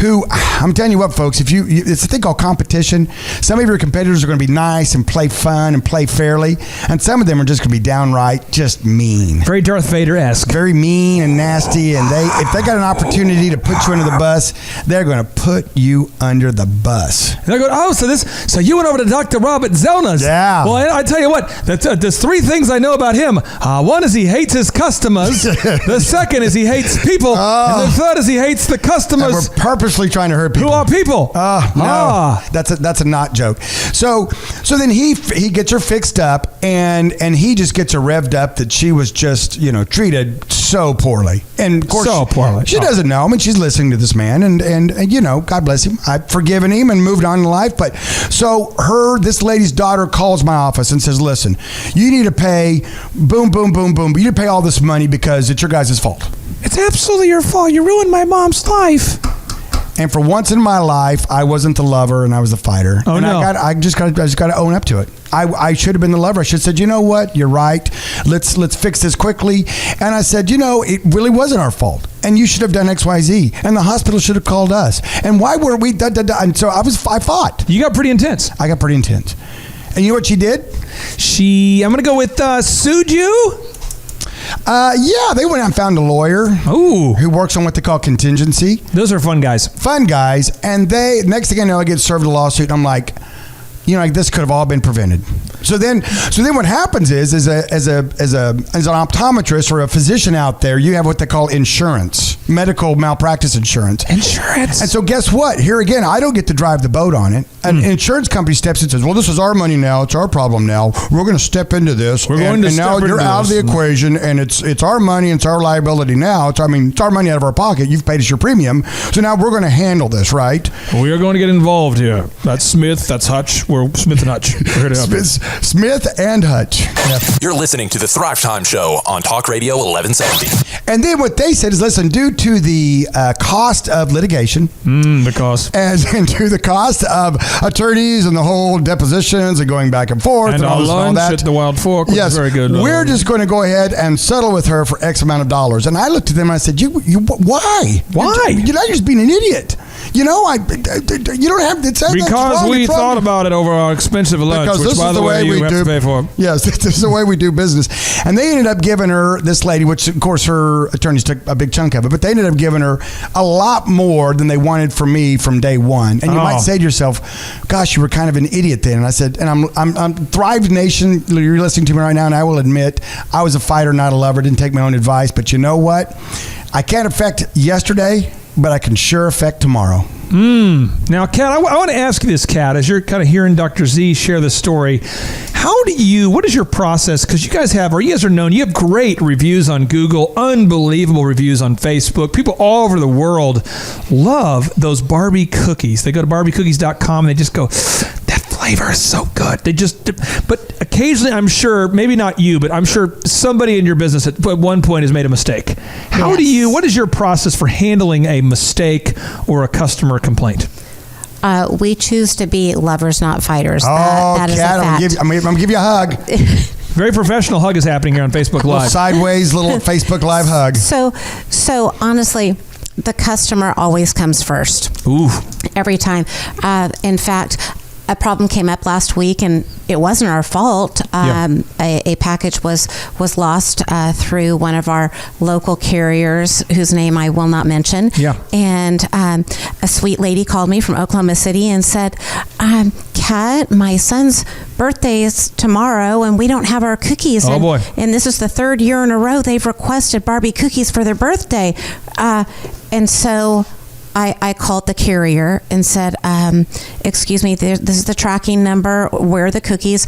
Who, I'm telling you what, folks, it's a thing called competition. Some of your competitors are going to be nice and play fun and play fairly, and some of them are just going to be downright just mean. Very Darth Vader-esque. Very mean and nasty, and if they got an opportunity to put you under the bus, they're going to put you under the bus. And they go, so you went over to Dr. Robert Zellner's. Yeah. Well, I tell you what, there's 3 things I know about him. One is he hates his customers. The second is he hates people. And the third is he hates the customers We're purposely trying to hurt people. who are people. No, that's a not joke. So then he gets her fixed up, and he just gets her revved up that she was just treated so poorly, and of course So poorly. she doesn't know him, and she's listening to this man, and God bless him. I've forgiven him and moved on in life. But so this lady's daughter calls my office and says, "Listen, you need to pay boom, boom, boom, boom. You need to pay all this money because it's your guys' fault." It's absolutely your fault. You ruined my mom's life. And for once in my life, I wasn't the lover and I was the fighter. Oh, and no. I just got to own up to it. I should have been the lover. I should have said, you know what? You're right. Let's fix this quickly. And I said, it really wasn't our fault. And you should have done X, Y, Z. And the hospital should have called us. And why weren't we? And so I fought. You got pretty intense. I got pretty intense. And you know what she did? I'm going to go with sued you. Yeah, they went out and found a lawyer. Ooh. Who works on what they call contingency. Those are fun guys. Fun guys. And next thing I know, I get served a lawsuit. And I'm like, this could have all been prevented. So then what happens is as an optometrist or a physician out there, you have what they call insurance, medical malpractice insurance. Insurance. And so guess what? Here again, I don't get to drive the boat on it. An insurance company steps in and says, well, this is our money now. It's our problem now. We're going to step into this. And now you're out of the equation, and it's our money and it's our liability now. It's our money out of our pocket. You've paid us your premium. So now we're going to handle this, right? We are going to get involved here. That's Smith. That's Hutch. We're Smith and Hutch. We're here to help you. Smith and Hutch. Yep. You're listening to the Thrive Time Show on Talk Radio 1170. And then what they said is, listen, due to the cost of litigation, the cost, and to the cost of attorneys and the whole depositions and going back and forth and all our this and all lunch that. at the Wild Fork, which is very good. We're just going to go ahead and settle with her for X amount of dollars. And I looked at them and I said, why? Why? You're not just being an idiot. You don't have to say because we thought about it over our expensive lunch, because which, by the way, you have to pay for. Yes, this is the way we do business. And they ended up giving her, this lady, which of course her attorneys took a big chunk of it, but they ended up giving her a lot more than they wanted from me from day one. And you might say to yourself, gosh, you were kind of an idiot then. And I said, and I'm Thrive Nation, you're listening to me right now, and I will admit I was a fighter, not a lover, didn't take my own advice. But you know what? I can't affect yesterday, but I can sure affect tomorrow. Now, Kat, I want to ask you this, Kat, as you're kind of hearing Dr. Z share this story. What is your process? Because you guys are known, you have great reviews on Google, unbelievable reviews on Facebook. People all over the world love those Barbie cookies. They go to barbiecookies.com and they just go, that flavor is so good. But occasionally, I'm sure, maybe not you, but I'm sure somebody in your business at one point has made a mistake. What is your process for handling a mistake or a customer complaint? We choose to be lovers, not fighters. Oh, that is Kat, a fact. I'm going to give you a hug. Very professional hug is happening here on Facebook Live. Sideways little Facebook Live hug. So honestly, the customer always comes first. Ooh. Every time. In fact, a problem came up last week, and it wasn't our fault. A package was lost through one of our local carriers, whose name I will not mention. Yeah. And a sweet lady called me from Oklahoma City and said, Kat, my son's birthday is tomorrow, and we don't have our cookies. Oh, boy. And this is the third year in a row they've requested Barbie cookies for their birthday. And so I called the carrier and said, excuse me, this is the tracking number. Where are the cookies?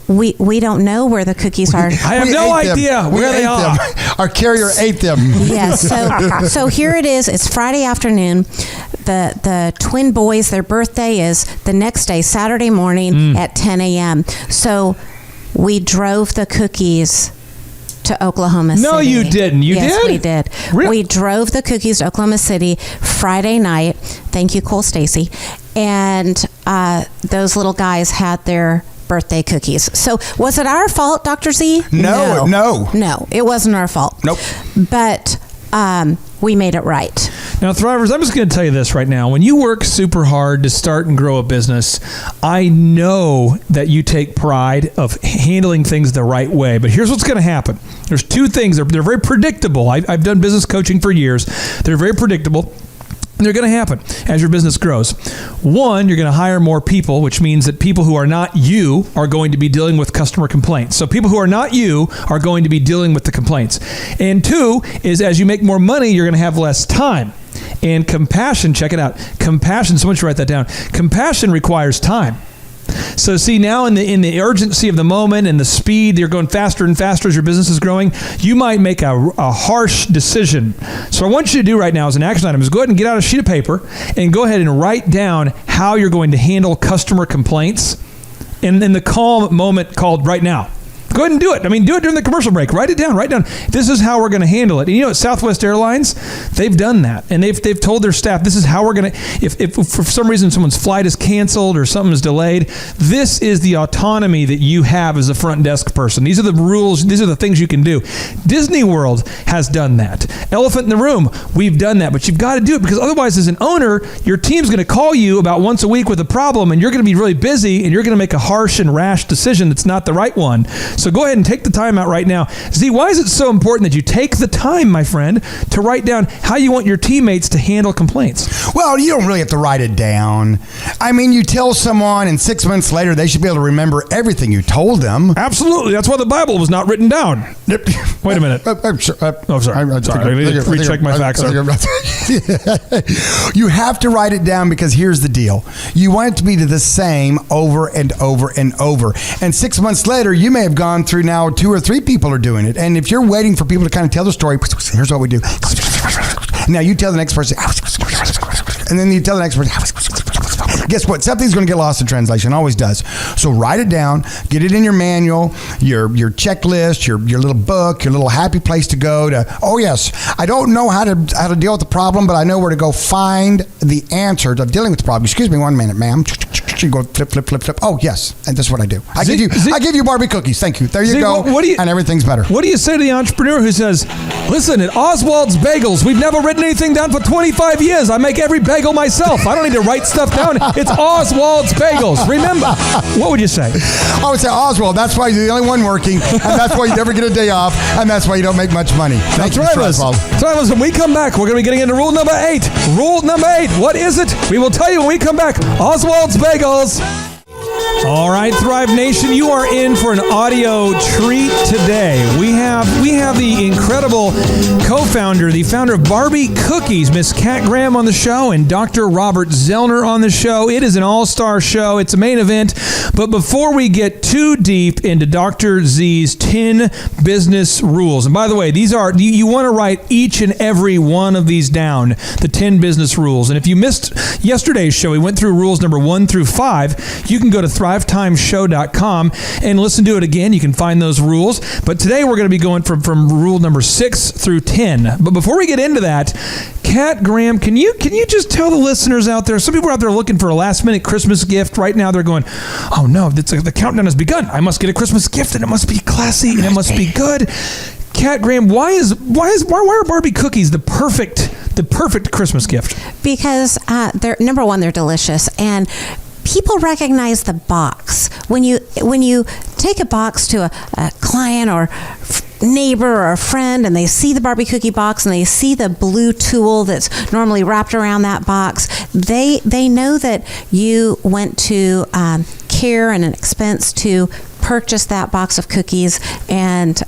We don't know where the cookies are. I have no idea where they are. Our carrier ate them. Yes. So here it is. It's Friday afternoon. The twin boys, their birthday is the next day, Saturday morning at 10 a.m. So we drove the cookies to Oklahoma City. No, you didn't. Yes, we did. Really? We drove the cookies to Oklahoma City Friday night. Thank you, Cole Stacy. And those little guys had their birthday cookies. So was it our fault, Dr. Z? No. No, it wasn't our fault. Nope. But we made it right. Now, Thrivers, I'm just going to tell you this right now. When you work super hard to start and grow a business, I know that you take pride of handling things the right way. But here's what's going to happen. There's two things. They're very predictable. I've done business coaching for years. They're very predictable. They're going to happen as your business grows. One, you're going to hire more people, which means that people who are not you are going to be dealing with customer complaints. So people who are not you are going to be dealing with the complaints. And two is, as you make more money, you're going to have less time. And compassion, check it out. Compassion, someone should write that down. Compassion requires time. So see, now in the urgency of the moment and the speed, you're going faster and faster as your business is growing, you might make a harsh decision. So I want you to do right now as an action item is go ahead and get out a sheet of paper and go ahead and write down how you're going to handle customer complaints in the calm moment called right now. Go ahead and do it. I mean, do it during the commercial break. Write it down. Write down. This is how we're going to handle it. And you know, at Southwest Airlines, they've done that. And they've told their staff, this is how we're going to, if for some reason someone's flight is canceled or something is delayed, this is the autonomy that you have as a front desk person. These are the rules. These are the things you can do. Disney World has done that. Elephant in the Room, we've done that. But you've got to do it because otherwise, as an owner, your team's going to call you about once a week with a problem and you're going to be really busy and you're going to make a harsh and rash decision that's not the right one. So go ahead and take the time out right now. Z, why is it so important that you take the time, my friend, to write down how you want your teammates to handle complaints? Well, you don't really have to write it down. I mean, you tell someone and 6 months later, they should be able to remember everything you told them. Absolutely. That's why the Bible was not written down. Wait a minute. I'm sure, oh, sorry. I need to recheck my facts. You have to write it down because here's the deal. You want it to be the same over and over and over. And 6 months later, you may have gone through now 2 or 3 people are doing it. And if you're waiting for people to kind of tell the story, here's what we do. Now you tell the next person, and then you tell the next person. Guess what? Something's going to get lost in translation. Always does. So write it down. Get it in your manual, your checklist, your little book, your little happy place to go to. Oh yes, I don't know how to deal with the problem, but I know where to go find the answer to dealing with the problem. Excuse me 1 minute, ma'am. You go flip. Oh yes, and that's what I do. I give you Barbie cookies. Thank you. There you go. And everything's better. What do you say to the entrepreneur who says, "Listen, at Oswald's Bagels, we've never written anything down for 25 years. I make every bagel myself. I don't need to write stuff down. It's Oswald's Bagels." Remember, what would you say? I would say, Oswald, that's why you're the only one working, and that's why you never get a day off, and that's why you don't make much money. That's right, Oswald. So when we come back, we're going to be getting into rule number 8. Rule number 8. What is it? We will tell you when we come back. Oswald's Bagels. All right, Thrive Nation, you are in for an audio treat today. We have the incredible co-founder, the founder of Barbie Cookies, Miss Kat Graham on the show, and Dr. Robert Zellner on the show. It is an all-star show. It's a main event. But before we get too deep into Dr. Z's 10 business rules, and by the way, these are, you want to write each and every one of these down, the 10 business rules. And if you missed yesterday's show, we went through rules number 1 through 5. You can go to thrivetimeshow.com and listen to it again. You can find those rules. But today we're going to be going from rule number 6 through 10. But before we get into that, Kat Graham, can you just tell the listeners out there, some people are out there looking for a last-minute Christmas gift. Right now they're going, oh no, the countdown has begun. I must get a Christmas gift and it must be classy and it must be good. Kat Graham, why are Barbie cookies the perfect Christmas gift? Because they're number one, they're delicious, and people recognize the box. When you take a box to a client or neighbor or a friend, and they see the Barbie cookie box and they see the blue tulle that's normally wrapped around that box, they know that you went to care and an expense to purchase that box of cookies and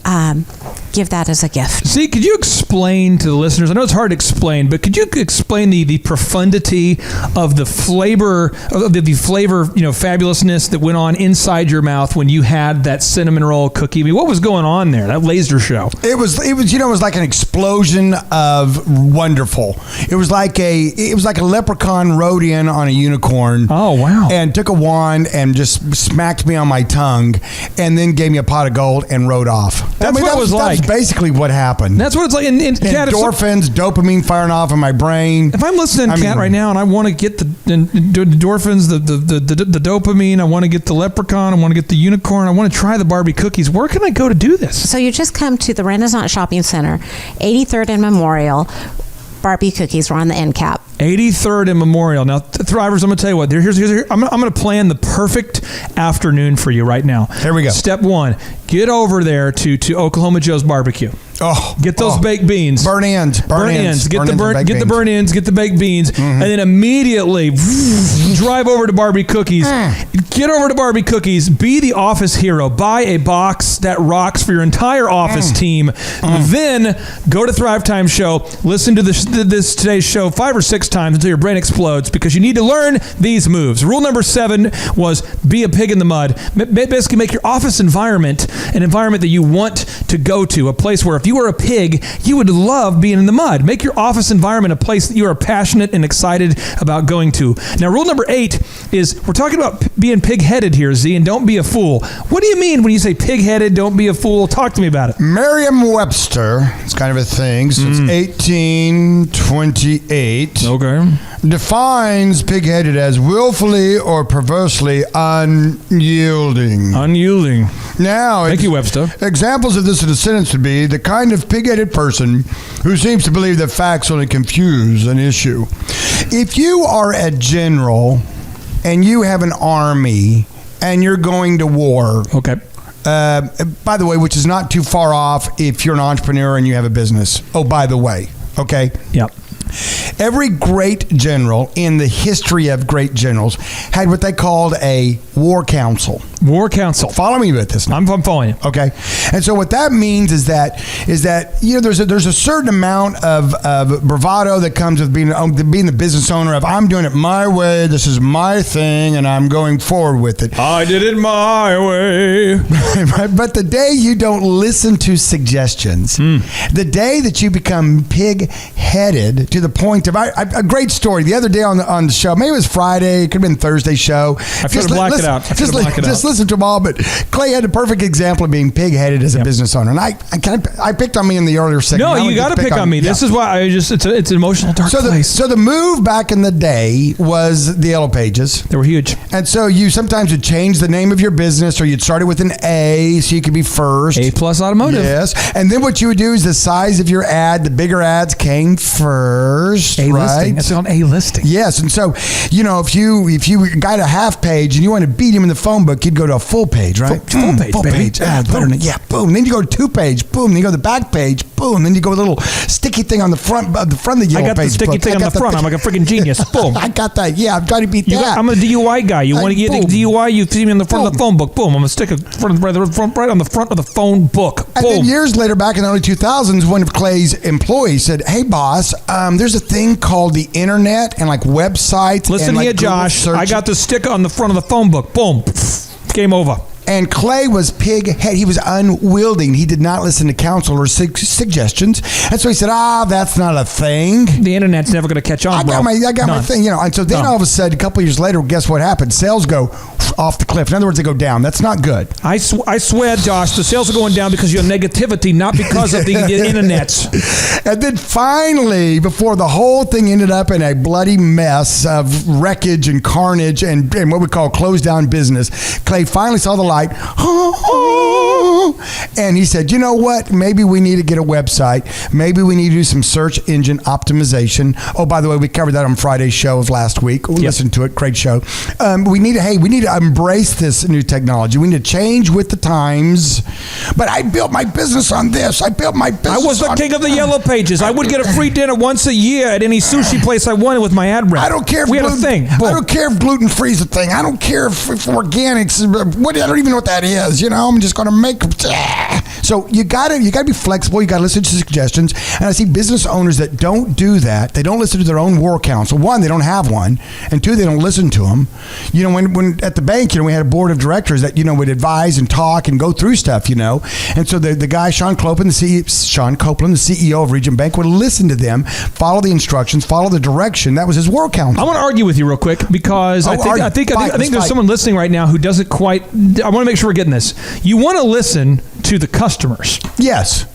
give that as a gift. See, could you explain to the listeners, I know it's hard to explain, but could you explain the profundity of the flavor, fabulousness that went on inside your mouth when you had that cinnamon roll cookie? I mean, what was going on there, that laser show? It was like an explosion of wonderful. It was like a leprechaun rode in on a unicorn. Oh, wow. And took a wand and just smacked me on my tongue and then gave me a pot of gold and rode off. What it was like. That's basically what happened. That's what it's like. And endorphins, dopamine firing off in my brain. If I'm listening to Kat right now and I want to get the endorphins, the dopamine, I want to get the leprechaun, I want to get the unicorn, I want to try the Barbie cookies, where can I go to do this? So you just come to the Renaissance Shopping Center, 83rd and Memorial. Barbie cookies were on the end cap. 83rd and Memorial. Now, Thrivers, I'm going to tell you what. I'm going to plan the perfect afternoon for you right now. Here we go. Step 1, get over there to Oklahoma Joe's Barbecue. Oh, Get those baked beans. Burn ends. Burn ends. Get the burn ends. Get the baked beans, Mm-hmm. and then immediately drive over to Barbie Cookies. Get over to Barbie Cookies. Be the office hero. Buy a box that rocks for your entire office team. Then go to Thrive Time Show. Listen to this today's show 5 or 6 times until your brain explodes, because you need to learn these moves. Rule number 7 was be a pig in the mud. Basically, make your office environment an environment that you want to go to, a place where if you were a pig, you would love being in the mud. Make your office environment a place that you are passionate and excited about going to. Now, rule number 8 is, we're talking about being pig-headed here, Z, and don't be a fool. What do you mean when you say pig-headed, don't be a fool? Talk to me about it. Merriam-Webster, it's kind of a thing since 1828. Okay. Defines pig-headed as willfully or perversely unyielding. Unyielding. Now, Thank you, Webster. Examples of this in a sentence would be the kind of pig-headed person who seems to believe that facts only confuse an issue. If you are a general and you have an army and you're going to war, Okay. by the way, which is not too far off if you're an entrepreneur and you have a business. Oh, by the way, okay? Yep. Every great general in the history of great generals had what they called a war council. War council. Follow me with this now. I'm following you. Okay, and so what that means is that you know there's a certain amount of bravado that comes with being the business owner of, I'm doing it my way, this is my thing, and I'm going forward with it. I did it my way. Right? But the day you don't listen to suggestions, the day that you become pig-headed to the point of a great story the other day on the show, maybe it was Friday, it could have been Thursday show. I could have blacked it out. Just listen to them all, but Clay had a perfect example of being pig-headed as a business owner, and I picked on me in the earlier segment. No, you got to pick on me. Yeah. This is why it's an emotional dark place. So the move back in the day was the Yellow Pages. They were huge. And so you sometimes would change the name of your business, or you'd start it with an A so you could be first. A+ Automotive. Yes. And then what you would do is the size of your ad, the bigger ads came first. A right? listing. That's called A listing. Yes. And so, you know, if you got a half page and you want to beat him in the phone book, you'd go to a full page, right? Full page, full baby. page. Boom. Yeah, boom. Then you go to 2-page, boom. Then you go to the back page, boom. Then you go with a little sticky thing on the front of the Yellow Page. I got the sticky thing on the front. I'm like a freaking genius. Boom. I got that. Yeah, I'm trying to beat that. I'm a DUI guy. You want to get the boom. DUI? You see me on the front of the phone book. Boom. I'm gonna stick right on the front of the phone book. And Boom. then years later, back in the early 2000s, one of Clay's employees said, "Hey, boss, there's a thing called the internet and like websites." Listen and, like, here, Google Josh. search." I got the sticker on the front of the phone book. Boom. Game over. And Clay was pig-headed. He was unwielding. He did not listen to counsel or suggestions. And so he said, that's not a thing. The internet's never gonna catch on, I got my thing, you know. And so then all of a sudden, a couple of years later, guess what happened? Sales go off the cliff. In other words, they go down. That's not good. I swear, Josh, the sales are going down because of your negativity, not because of the internets. And then finally, before the whole thing ended up in a bloody mess of wreckage and carnage and what we call closed down business, Clay finally saw the light. And he said, you know what? Maybe we need to get a website. Maybe we need to do some search engine optimization. Oh, by the way, we covered that on Friday's show of last week. Listen to it. Great show. We need to embrace this new technology. We need to change with the times. But I built my business on this. I was the king of the Yellow Pages. I would get a free dinner once a year at any sushi place I wanted with my ad rep. I don't care if we had a thing. I don't care if gluten-free is a thing. I don't care if organics. I don't even know what that is. You know, I'm just going to make. So you gotta be flexible. You gotta listen to suggestions. And I see business owners that don't do that. They don't listen to their own war council. One, they don't have one, and two, they don't listen to them. You know, when at the bank, you know, we had a board of directors that would advise and talk and go through stuff. You know, and so the guy Sean Copeland, the CEO of Region Bank, would listen to them, follow the instructions, follow the direction. That was his war council. I want to argue with you real quick because I think there's someone listening right now who doesn't quite. I want to make sure we're getting this. You want to listen to the customers. Yes.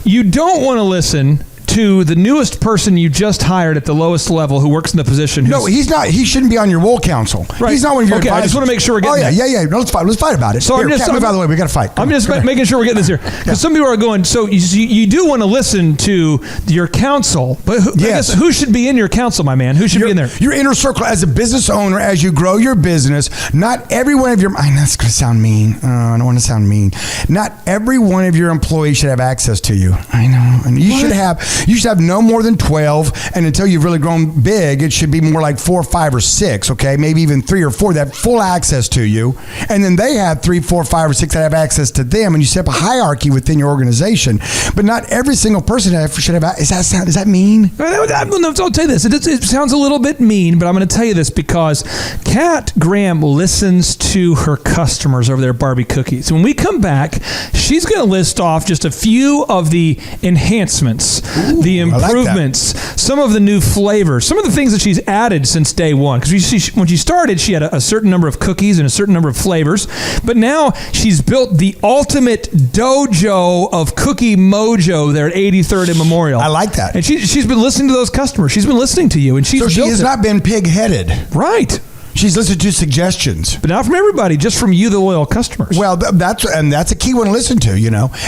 You don't want to listen to the newest person you just hired at the lowest level who works in the position. No, he's not. He shouldn't be on your wool council. Right. He's not one of your Okay, I just advisors. want to make sure we're getting Oh, yeah. that. No, let's fight. Let's fight about it. So Here, I'm just, Kat, by the way, we got to fight. I'm just making sure we're getting this here. Because some people are going, so you do want to listen to your counsel, but I guess who should be in your counsel, my man? Who should be in there? Your inner circle as a business owner, as you grow your business, not every one of your, I know that's going to sound mean. I don't want to sound mean. Not every one of your employees should have access to you. I know. And you should have no more than 12. And until you've really grown big, it should be more like 4, 5, or 6. Okay. Maybe even 3 or 4 that have full access to you. And then they have 3, 4, 5, or 6 that have access to them. And you set up a hierarchy within your organization. But not every single person should have, is that mean? I'll tell you this. It sounds a little bit mean, but I'm going to tell you this because Kat Graham listens to her customers over there at Barbie Cookies. When we come back, she's going to list off just a few of the enhancements, the improvements, some of the new flavors, some of the things that she's added since day one. Because when she started, she had a certain number of cookies and a certain number of flavors. But now she's built the ultimate dojo of cookie mojo there at 83rd and Memorial. I like that. And she's been listening to those customers. She's been listening to you, and she has not been pig-headed. Right. She's listened to suggestions. But not from everybody, just from you, the loyal customers. Well, that's a key one to listen to,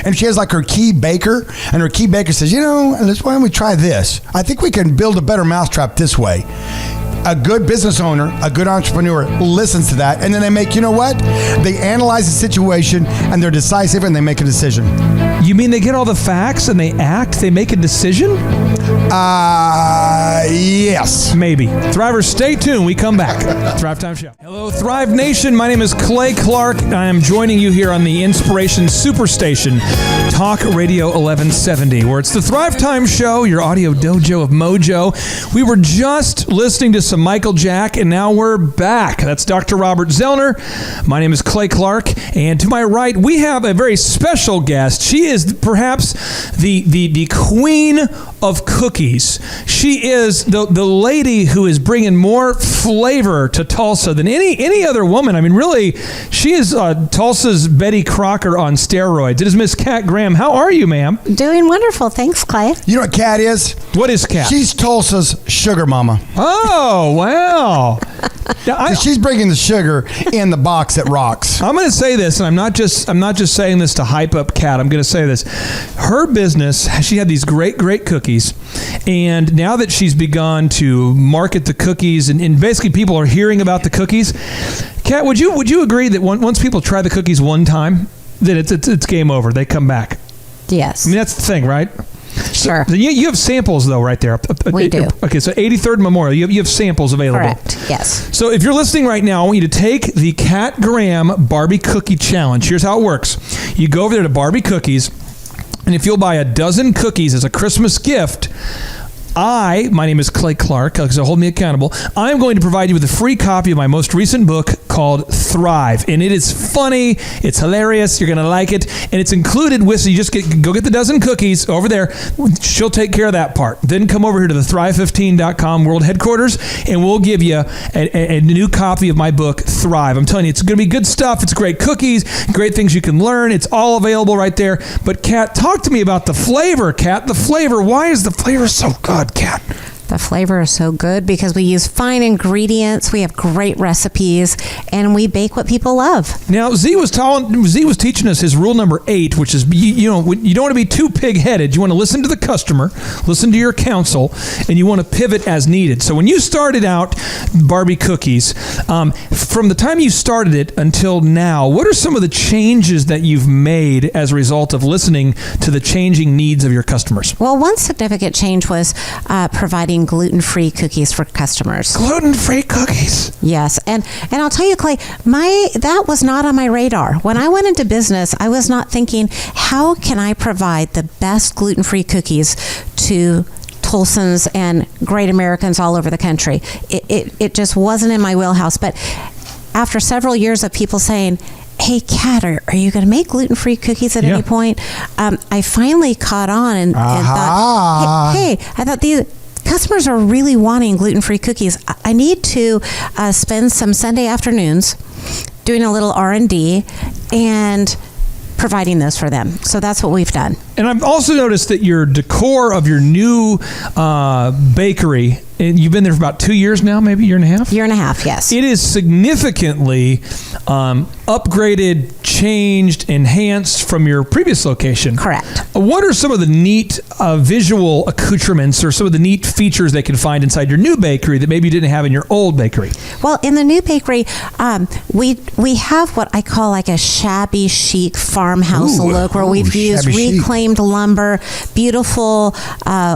And she has like her key baker, and her key baker says, why don't we try this? I think we can build a better mousetrap this way. A good business owner, a good entrepreneur listens to that, and then they make, They analyze the situation, and they're decisive, and they make a decision. You mean they get all the facts and they act? They make a decision? Yes. Maybe. Thrivers, stay tuned. We come back. Thrive Time Show. Hello, Thrive Nation. My name is Clay Clark. I am joining you here on the Inspiration Superstation, Talk Radio 1170, where it's the Thrive Time Show, your audio dojo of mojo. We were just listening to some Michael Jack, and now we're back. That's Dr. Robert Zellner. My name is Clay Clark, and to my right, we have a very special guest. She is perhaps the queen of cookies. She is the lady who is bringing more flavor to Tulsa than any other woman. I mean, really, she is Tulsa's Betty Crocker on steroids. It is Miss Kat Graham. How are you, ma'am? Doing wonderful. Thanks, Clay. You know what Kat is? What is Kat? She's Tulsa's sugar mama. Oh, wow. She's bringing the sugar in the box that rocks. I'm going to say this, and I'm not just saying this to hype up Kat. I'm going to say this. Her business, she had these great cookies, and now that she's begun to market the cookies, and basically people are hearing about the cookies, Kat, would you agree that once people try the cookies one time, that it's game over? They come back. Yes. I mean, that's the thing, right? Sure. So you have samples, though, right there. We do. Okay, so 83rd Memorial, you have samples available. Correct, yes. So if you're listening right now, I want you to take the Kat Graham Barbie Cookie Challenge. Here's how it works. You go over there to Barbie Cookies, and if you'll buy a dozen cookies as a Christmas gift, my name is Clay Clark, so hold me accountable. I'm going to provide you with a free copy of my most recent book called Thrive. And it is funny, it's hilarious, you're going to like it, and it's included with, so you just go get the dozen cookies over there. She'll take care of that part. Then come over here to the Thrive15.com world headquarters, and we'll give you a new copy of my book, Thrive. I'm telling you, it's going to be good stuff. It's great cookies, great things you can learn. It's all available right there. But Kat, talk to me about the flavor, Kat. The flavor. Why is the flavor so good, Kat? The flavor is so good because we use fine ingredients, we have great recipes, and we bake what people love. Now, Z was teaching us his rule number 8, which is you don't want to be too pig-headed. You want to listen to the customer, listen to your counsel, and you want to pivot as needed. So when you started out Barbie Cookies, from the time you started it until now, what are some of the changes that you've made as a result of listening to the changing needs of your customers? Well, one significant change was providing gluten-free cookies for customers. Gluten-free cookies? Yes. And I'll tell you, Clay, that was not on my radar. When I went into business, I was not thinking, how can I provide the best gluten-free cookies to Tulsans and great Americans all over the country? It just wasn't in my wheelhouse. But after several years of people saying, hey, Kat, are you going to make gluten-free cookies at any point? I finally caught on and thought, hey, I thought these customers are really wanting gluten-free cookies. I need to spend some Sunday afternoons doing a little R&D and providing those for them. So that's what we've done. And I've also noticed that your decor of your new bakery, and you've been there for about 2 years now, maybe a year and a half? Year and a half, yes. It is significantly upgraded, changed, enhanced from your previous location. Correct. What are some of the neat visual accoutrements or some of the neat features they can find inside your new bakery that maybe you didn't have in your old bakery? Well, in the new bakery, we have what I call like a shabby chic farmhouse look, where we've used shabby chic. reclaimed lumber, beautiful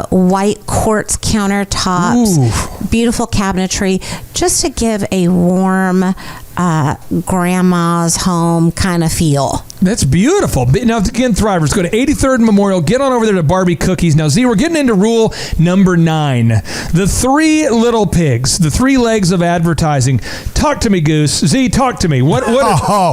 white quartz countertops, beautiful cabinetry, just to give a warm grandma's home kind of feel. That's beautiful. Now, again, Thrivers, go to 83rd and Memorial. Get on over there to Barbie Cookies. Now, Z, we're getting into rule number 9. The 3 little pigs, the 3 legs of advertising. Talk to me, Goose. Z, talk to me. What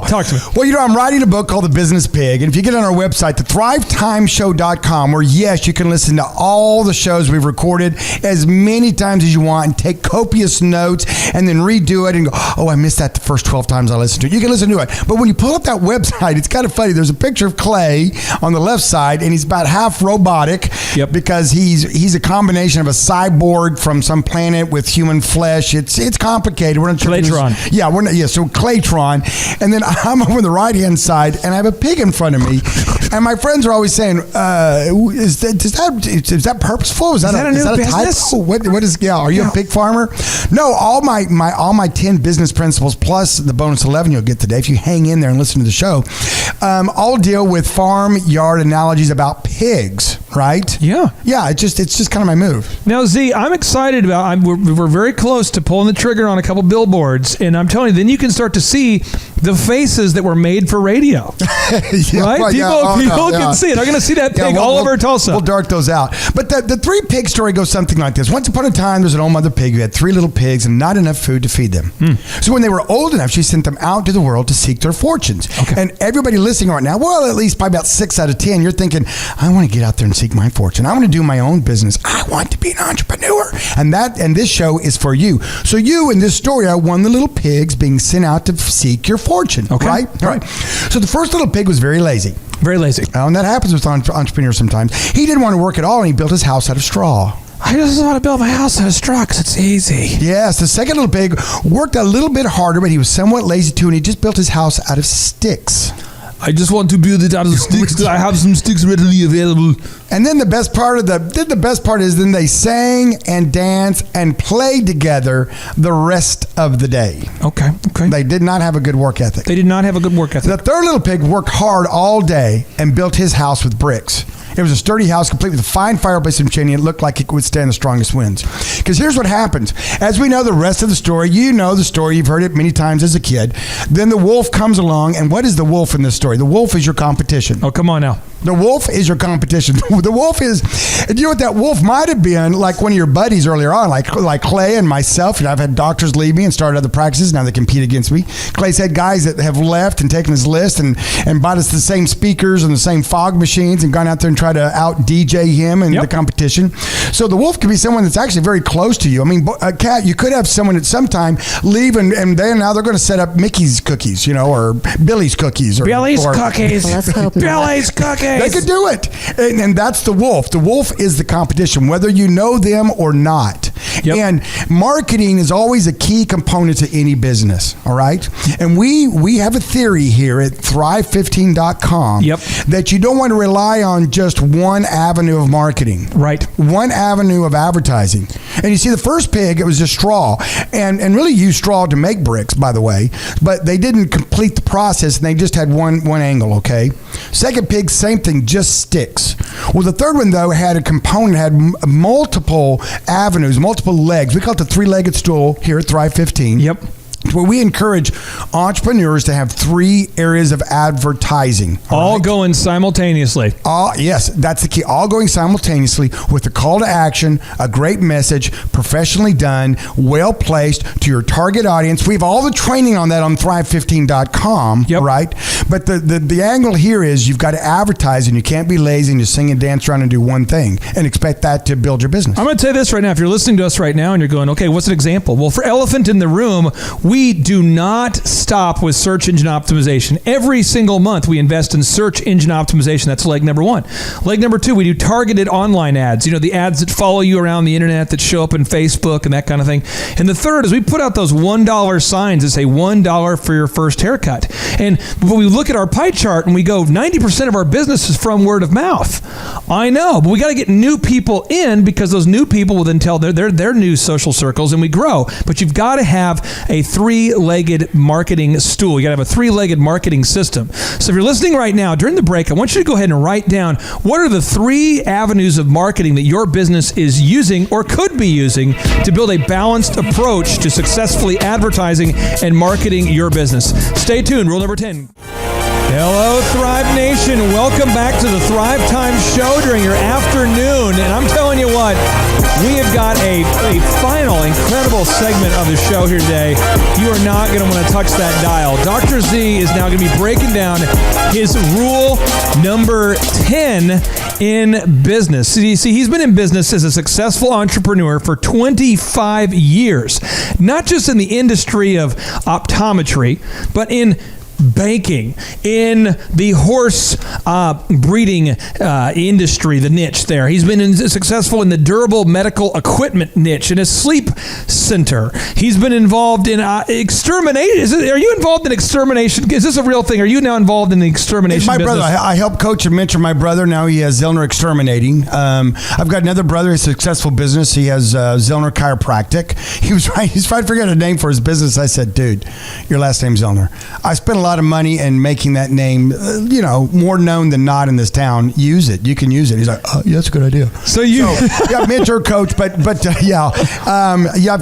talk to me. Well, I'm writing a book called The Business Pig. And if you get on our website, thethrivetimeshow.com, where, yes, you can listen to all the shows we've recorded as many times as you want and take copious notes and then redo it and go, oh, I missed that the first 12 times I listened to it. You can listen to it. But when you pull up that website, it's kind of funny. There's a picture of Clay on the left side, and he's about half robotic because he's a combination of a cyborg from some planet with human flesh. It's complicated. We're not sure. Claytron. So Claytron. And then I'm over on the right-hand side, and I have a pig in front of me. And my friends are always saying, is that purposeful? Is that a new business? Typo? What is, are you a pig farmer? No, all my 10 business principles plus the bonus 11 you'll get today if you hang in there and listen to the show, all deal with farm yard analogies about pigs, right? Yeah. Yeah, it's just kind of my move. Now, Z, I'm excited about, we're very close to pulling the trigger on a couple billboards, and I'm telling you, then you can start to see the faces that were made for radio. Right? People can see it. They're going to see that pig all over Tulsa. We'll dark those out. But the 3 pig story goes something like this. Once upon a time, there's an old mother pig who had 3 little pigs and not enough food to feed them. So when they were old enough, she sent them out to the world to seek their fortunes. Okay. And everybody listening right now, well, at least probably about 6 out of 10, you're thinking, I want to get out there and seek my fortune. I want to do my own business. I want to be an entrepreneur. And this show is for you. So you, in this story, are one of the little pigs being sent out to seek your fortune. Okay. Right? So the first little pig was very lazy. Very lazy. And that happens with entrepreneurs sometimes. He didn't want to work at all, and he built his house out of straw. I just want to build my house out of straw because it's easy. Yes, the second little pig worked a little bit harder, but he was somewhat lazy too, and he just built his house out of sticks. I just want to build it out of sticks. I have some sticks readily available. And then the best part is then they sang and danced and played together the rest of the day. Okay. They did not have a good work ethic. The third little pig worked hard all day and built his house with bricks. It was a sturdy house, complete with a fine fireplace and chimney. It looked like it could withstand the strongest winds. Because here's what happens. As we know the rest of the story, you know the story. You've heard it many times as a kid. Then the wolf comes along. And what is the wolf in this story? The wolf is your competition. Oh, come on now. The wolf is your competition. The wolf is, you know what that wolf might have been, like one of your buddies earlier on, like Clay and myself. I've had doctors leave me and started other practices. Now they compete against me. Clay's had guys that have left and taken his list and bought us the same speakers and the same fog machines and gone out there and tried to out DJ him in the competition. So the wolf could be someone that's actually very close to you. I mean, Kat, you could have someone at some time leave and then now they're going to set up Mickey's cookies, or Billy's cookies. Billy's cookies. Let's hope not. Billy's cookies. They could do it. And that's the wolf. The wolf is the competition, whether you know them or not. Yep. And marketing is always a key component to any business, all right? And we have a theory here at Thrive15.com that you don't want to rely on just one avenue of marketing. Right. One avenue of advertising. And you see the first pig, it was just straw. And really used straw to make bricks, by the way. But they didn't complete the process and they just had one angle, okay? Second pig, same thing, just sticks. Well, the third one, though, had a component, had multiple avenues, multiple legs. We call it the 3-legged stool here at Thrive 15. Yep. Where we encourage entrepreneurs to have 3 areas of advertising. All going simultaneously. Yes, that's the key. All going simultaneously with a call to action, a great message, professionally done, well placed to your target audience. We have all the training on that on Thrive15.com, right? But the angle here is you've got to advertise and you can't be lazy and just sing and dance around and do one thing and expect that to build your business. I'm going to tell you this right now. If you're listening to us right now and you're going, okay, what's an example? Well, for Elephant in the Room, we we do not stop with search engine optimization. Every single month, we invest in search engine optimization. That's leg number one. Leg number two, we do targeted online ads. You know, the ads that follow you around the internet that show up in Facebook and that kind of thing. And the third is we put out those $1 signs that say $1 for your first haircut. And when we look at our pie chart and we go, 90% of our business is from word of mouth. I know, but we got to get new people in, because those new people will then tell their new social circles, and we grow. But you've got to have a three-legged marketing stool. You got to have a three-legged marketing system. So if you're listening right now, during the break, I want you to go ahead and write down what are the three avenues of marketing that your business is using or could be using to build a balanced approach to successfully advertising and marketing your business. Stay tuned. Rule number 10. Hello, Thrive Nation. Welcome back to the Thrive Time Show during your afternoon. And I'm telling you what, we have got a final incredible segment of the show here today. You are not going to want to touch that dial. Dr. Z is now going to be breaking down his rule number 10 in business. See, he's been in business as a successful entrepreneur for 25 years, not just in the industry of optometry, but in banking, in the horse breeding industry, the niche there. He's been successful in the durable medical equipment niche, in a sleep center. He's been involved in extermination. Are you involved in extermination? Is this a real thing? Are you now involved in the extermination my business? brother. I help coach and mentor my brother. Now he has Zellner Exterminating. I've got another brother, a successful business. He has Zellner Chiropractic. He's trying to figure out a name for his business. I said, dude, your last name's Zellner. I spent a lot of money in making that name, more known than not in this town. Use it. You can use it. He's like, oh, yeah, that's a good idea. So mentor, coach, but I've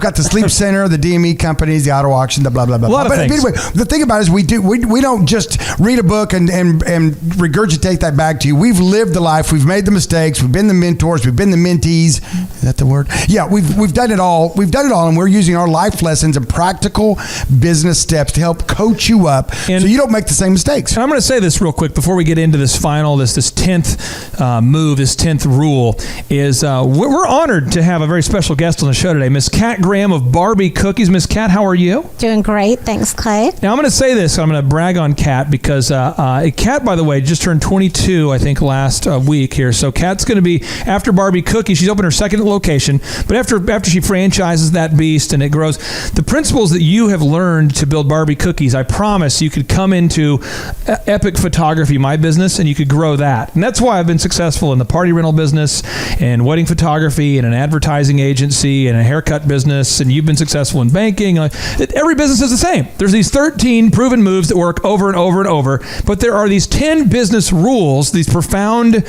got the sleep center, the DME companies, the auto auction, the blah blah blah. A lot of things. But anyway, the thing about it is we don't just read a book and regurgitate that back to you. We've lived the life. We've made the mistakes. We've been the mentors. We've been the mentees. Is that the word? Yeah, we've done it all. We've done it all, and we're using our life lessons and practical business steps to help coach you up, so you don't make the same mistakes. And I'm going to say this real quick before we get into this final, this 10th move, this 10th rule, is we're honored to have a very special guest on the show today, Miss Kat Graham of Barbie Cookies. Miss Kat, how are you? Doing great. Thanks, Clay. Now, I'm going to say this. I'm going to brag on Kat because Kat, by the way, just turned 22, I think, last week here. So Kat's going to be, after Barbie Cookies, she's opened her second location. But after she franchises that beast and it grows, the principles that you have learned to build Barbie Cookies, I promise you could come into Epic Photography, my business, and you could grow that. And that's why I've been successful in the party rental business and wedding photography and an advertising agency and a haircut business. And you've been successful in banking. Every business is the same. There's these 13 proven moves that work over and over and over. But there are these 10 business rules, these profound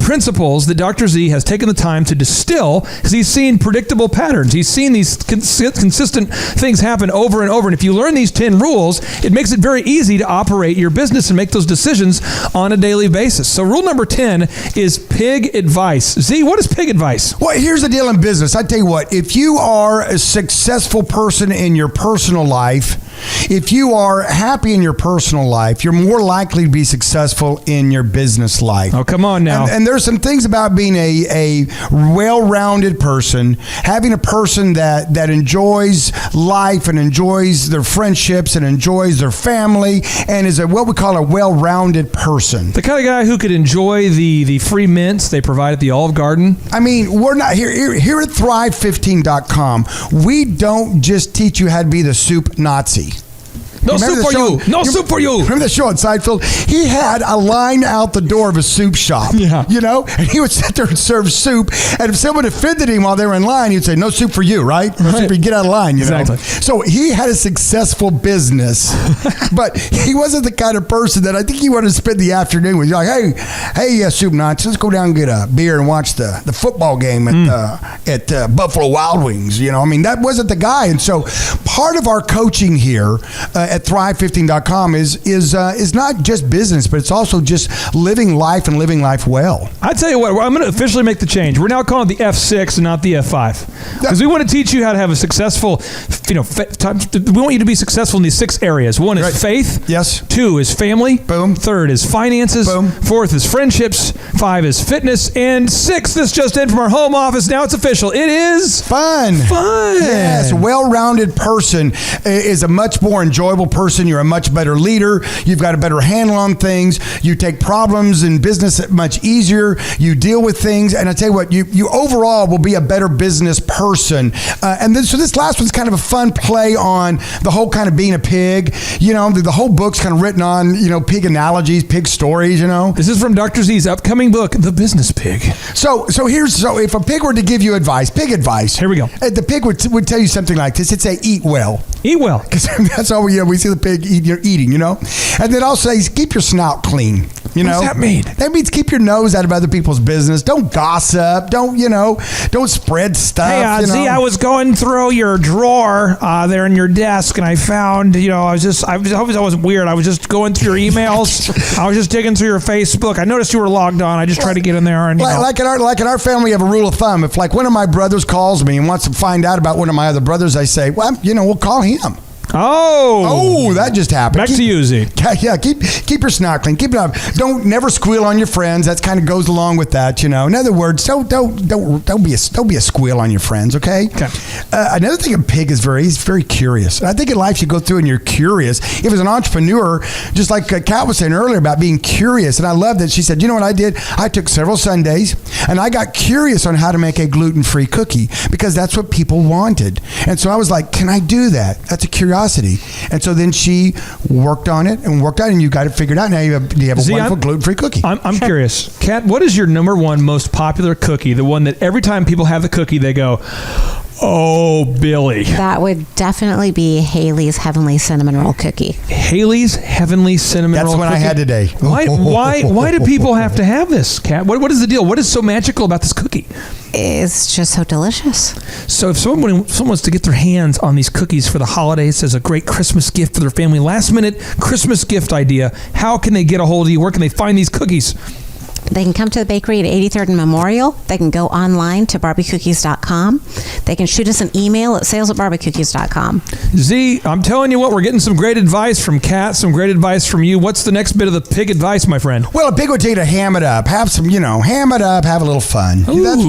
principles that Dr. Z has taken the time to distill because he's seen predictable patterns. He's seen these consistent things happen over and over. And if you learn these 10 rules, it makes it very easy to operate your business and make those decisions on a daily basis. So rule number 10 is pig advice. Z, what is pig advice? Well, here's the deal in business. I tell you what, if you are a successful person in your personal life, if you are happy in your personal life, you're more likely to be successful in your business life. Oh, come on now. And there's some things about being a well-rounded person, having a person that enjoys life and enjoys their friendships and enjoys their family and is what we call a well-rounded person. The kind of guy who could enjoy the free mints they provide at the Olive Garden. I mean, we're not here at Thrive15.com. We don't just teach you how to be the soup Nazi. No soup for you. No soup for you. Remember the show on Seinfeld? He had a line out the door of a soup shop. Yeah. And he would sit there and serve soup. And if someone offended him while they were in line, he'd say, no soup for you, right? No soup for you, get out of line, Exactly. So he had a successful business, but he wasn't the kind of person that I think he wanted to spend the afternoon with. You're like, hey, soup nuts, let's go down and get a beer and watch the football game at Buffalo Wild Wings. That wasn't the guy. And so part of our coaching here at Thrive15.com is not just business, but it's also just living life and living life well. I tell you what, I'm going to officially make the change. We're now calling it the F6 and not the F5 because we want to teach you how to have a successful we want you to be successful in these 6 areas. 1 is faith. Yes. 2 is family. Boom. 3rd is finances. Boom. 4th is friendships. 5 is fitness. And 6, this just in from our home office. Now it's official. It is fun. Yes, a well-rounded person is a much more enjoyable person. You're a much better leader. You've got a better handle on things. You take problems in business much easier. You deal with things, and I tell you what, you overall will be a better business person. And then, so this last one's kind of a fun play on the whole kind of being a pig. You know, the whole book's kind of written on, pig analogies, pig stories, This is from Dr. Z's upcoming book, The Business Pig. So if a pig were to give you advice, pig advice. Here we go. The pig would tell you something like this. It'd say, eat well. Eat well. Because that's all we see the pig eating, And then also say, keep your snout clean. What does that mean? That means keep your nose out of other people's business. Don't gossip. Don't spread stuff. Hey, Z, I was going through your drawer there in your desk, and I found, I wasn't weird. I was just going through your emails. I was just digging through your Facebook. I noticed you were logged on. I just tried to get in there. And like in our family, we have a rule of thumb. If like one of my brothers calls me and wants to find out about one of my other brothers, I say, well, we'll call him. Oh, that just happened. Back to you, Z. Yeah, keep your snout clean. Keep it up. Don't never squeal on your friends. That kind of goes along with that, In other words, don't be a squeal on your friends, okay? Another thing, a pig is he's very curious. And I think in life you go through and you're curious. If as an entrepreneur, just like Kat was saying earlier about being curious, and I love that she said, you know what I did? I took several Sundays and I got curious on how to make a gluten-free cookie because that's what people wanted. And so I was like, can I do that? That's a curiosity. And so then she worked on it, and you got it figured out. Now you have a wonderful gluten-free cookie. I'm curious. Kat, what is your number one most popular cookie? The one that every time people have the cookie, they go, oh, Billy. That would definitely be Haley's Heavenly Cinnamon Roll Cookie. Haley's Heavenly Cinnamon Roll Cookie? That's what I had today. Why do people have to have this, Kat? What is the deal? What is so magical about this cookie? It's just so delicious. So if someone wants to get their hands on these cookies for the holidays as a great Christmas gift for their family, last-minute Christmas gift idea, how can they get a hold of you? Where can they find these cookies? They can come to the bakery at 83rd and Memorial. They can go online to barbecuecookies.com. They can shoot us an email at sales@barbecuecookies.com. Z, I'm telling you what, we're getting some great advice from Kat, some great advice from you. What's the next bit of the pig advice, my friend? Well, a pig would tell you to ham it up. Have some, ham it up, have a little fun.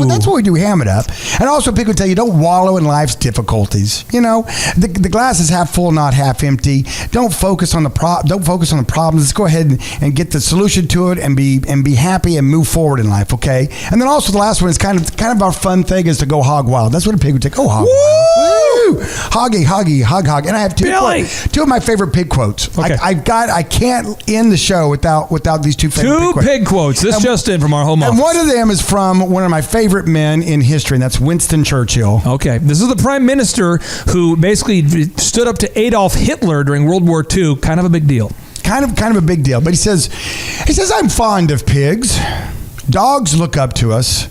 That's what we do, ham it up. And also a pig would tell you don't wallow in life's difficulties. The glass is half full, not half empty. Don't focus on the problems. Let's go ahead and get the solution to it and be happy and move forward in life, okay? And then also the last one is kind of our fun thing is to go hog wild. That's what a pig would take. Oh, hog wild. Woo! Hoggy, hog. And I have two of my favorite pig quotes. Okay. I can't end the show without these two favorite pig quotes. This just in from our home office. And one of them is from one of my favorite men in history, and that's Winston Churchill. Okay. This is the prime minister who basically stood up to Adolf Hitler during World War II. Kind of a big deal. Kind of a big deal. But he says, I'm fond of pigs. Dogs look up to us.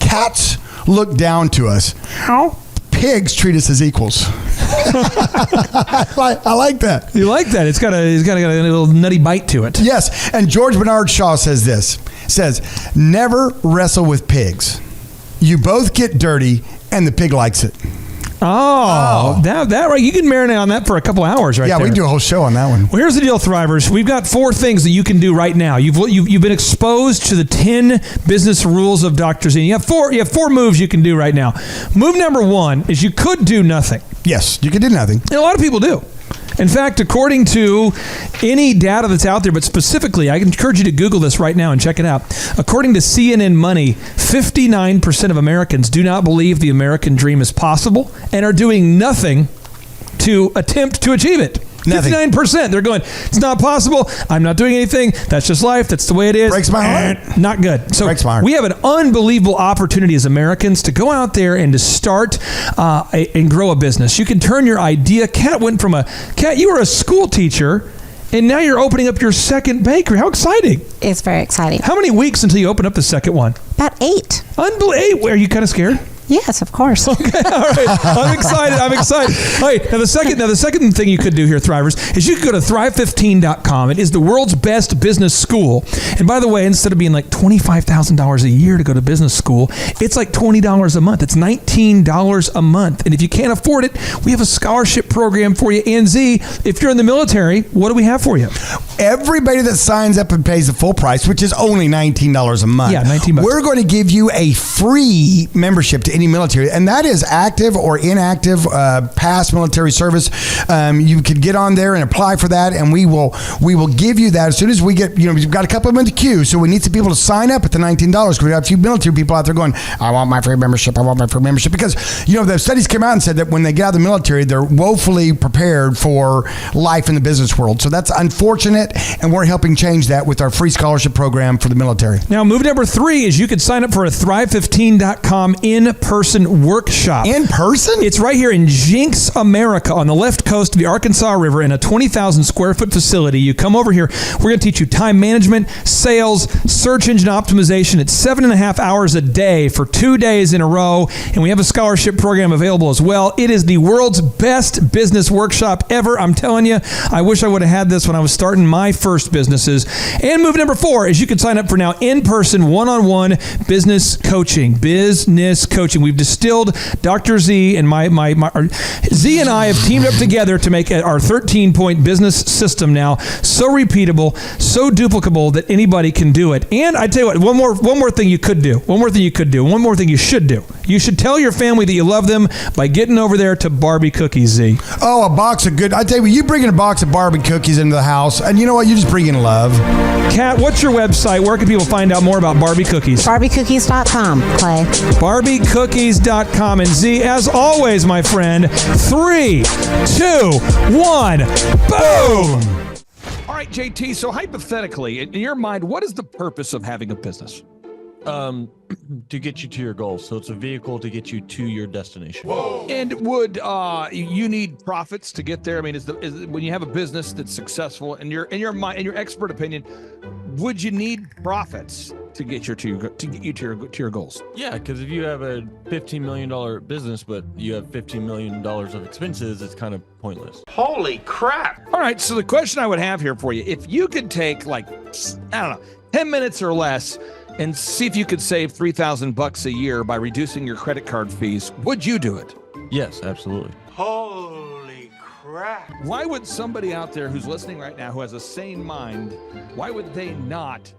Cats look down to us. How? Pigs treat us as equals. I like that. You like that? It's got a little nutty bite to it. Yes. And George Bernard Shaw says this. Says, never wrestle with pigs. You both get dirty and the pig likes it. Oh. That right. You can marinate on that for a couple hours, right? Yeah, there. we can do a whole show on that one. Well, here's the deal, Thrivers. We've got 4 things that you can do right now. You've been exposed to the 10 business rules of Dr. Z. You have 4 moves you can do right now. Move number 1 is you could do nothing. Yes, you could do nothing. And a lot of people do. In fact, according to any data that's out there, but specifically, I encourage you to Google this right now and check it out. According to CNN Money, 59% of Americans do not believe the American dream is possible and are doing nothing to attempt to achieve it. Nothing. 59%. They're going, it's not possible. I'm not doing anything. That's just life. That's the way it is. Breaks my heart. Not good. So Breaks my heart. We have an unbelievable opportunity as Americans to go out there and to start and grow a business. You can turn your idea. Kat, you were a school teacher, and now you're opening up your second bakery. How exciting. It's very exciting. How many weeks until you open up the second one? About 8. Unbelievable. Are you kind of scared? Yes, of course. Okay, all right. I'm excited. All right, now the second thing you could do here, Thrivers, is you could go to thrive15.com. It is the world's best business school. And by the way, instead of being like $25,000 a year to go to business school, it's like $20 a month. It's $19 a month. And if you can't afford it, we have a scholarship program for you. And Z, if you're in the military, what do we have for you? Everybody that signs up and pays the full price, which is only $19 a month. Yeah, $19. We're going to give you a free membership to any military, and that is active or inactive, past military service. You could get on there and apply for that, and we will give you that as soon as we get. We've got a couple of them in the queue, so we need some people to sign up at the $19 because we have a few military people out there going, "I want my free membership. I want my free membership." Because the studies came out and said that when they get out of the military, they're woefully prepared for life in the business world. So that's unfortunate, and we're helping change that with our free scholarship program for the military. Now, move number 3 is you could sign up for a Thrive15.com in-person workshop. In person? It's right here in Jinx, America, on the left coast of the Arkansas River in a 20,000 square foot facility. You come over here, we're going to teach you time management, sales, search engine optimization. It's 7.5 hours a day for 2 days in a row, and we have a scholarship program available as well. It is the world's best business workshop ever. I'm telling you, I wish I would have had this when I was starting my first businesses. And move number 4 is you can sign up for now in-person one-on-one business coaching. We've distilled Dr. Z and Z and I have teamed up together to make our 13-point business system now so repeatable, so duplicable that anybody can do it. And I tell you what, one more thing you could do. One more thing you should do. You should tell your family that you love them by getting over there to Barbie Cookies, Z. Oh, a box of good. I tell you what, you bring in a box of Barbie cookies into the house, and you know what? You just bring in love. Kat, what's your website? Where can people find out more about Barbie Cookies? BarbieCookies.com, Clay. BarbieCookies.com. And Z, as always, my friend, 3, 2, 1, boom! All right, JT, so hypothetically, in your mind, what is the purpose of having a business? To get you to your goals. So it's a vehicle to get you to your destination. Whoa. And would you need profits to get there? I mean, is when you have a business that's successful, in your mind, in your expert opinion, would you need profits to get you to your goals? Yeah, because if you have a $15 million business, but you have $15 million of expenses, it's kind of pointless. Holy crap! All right, so the question I would have here for you, if you could take 10 minutes or less and see if you could save $3,000 a year by reducing your credit card fees, would you do it? Yes, absolutely. Holy crap! Why would somebody out there who's listening right now who has a sane mind, why would they not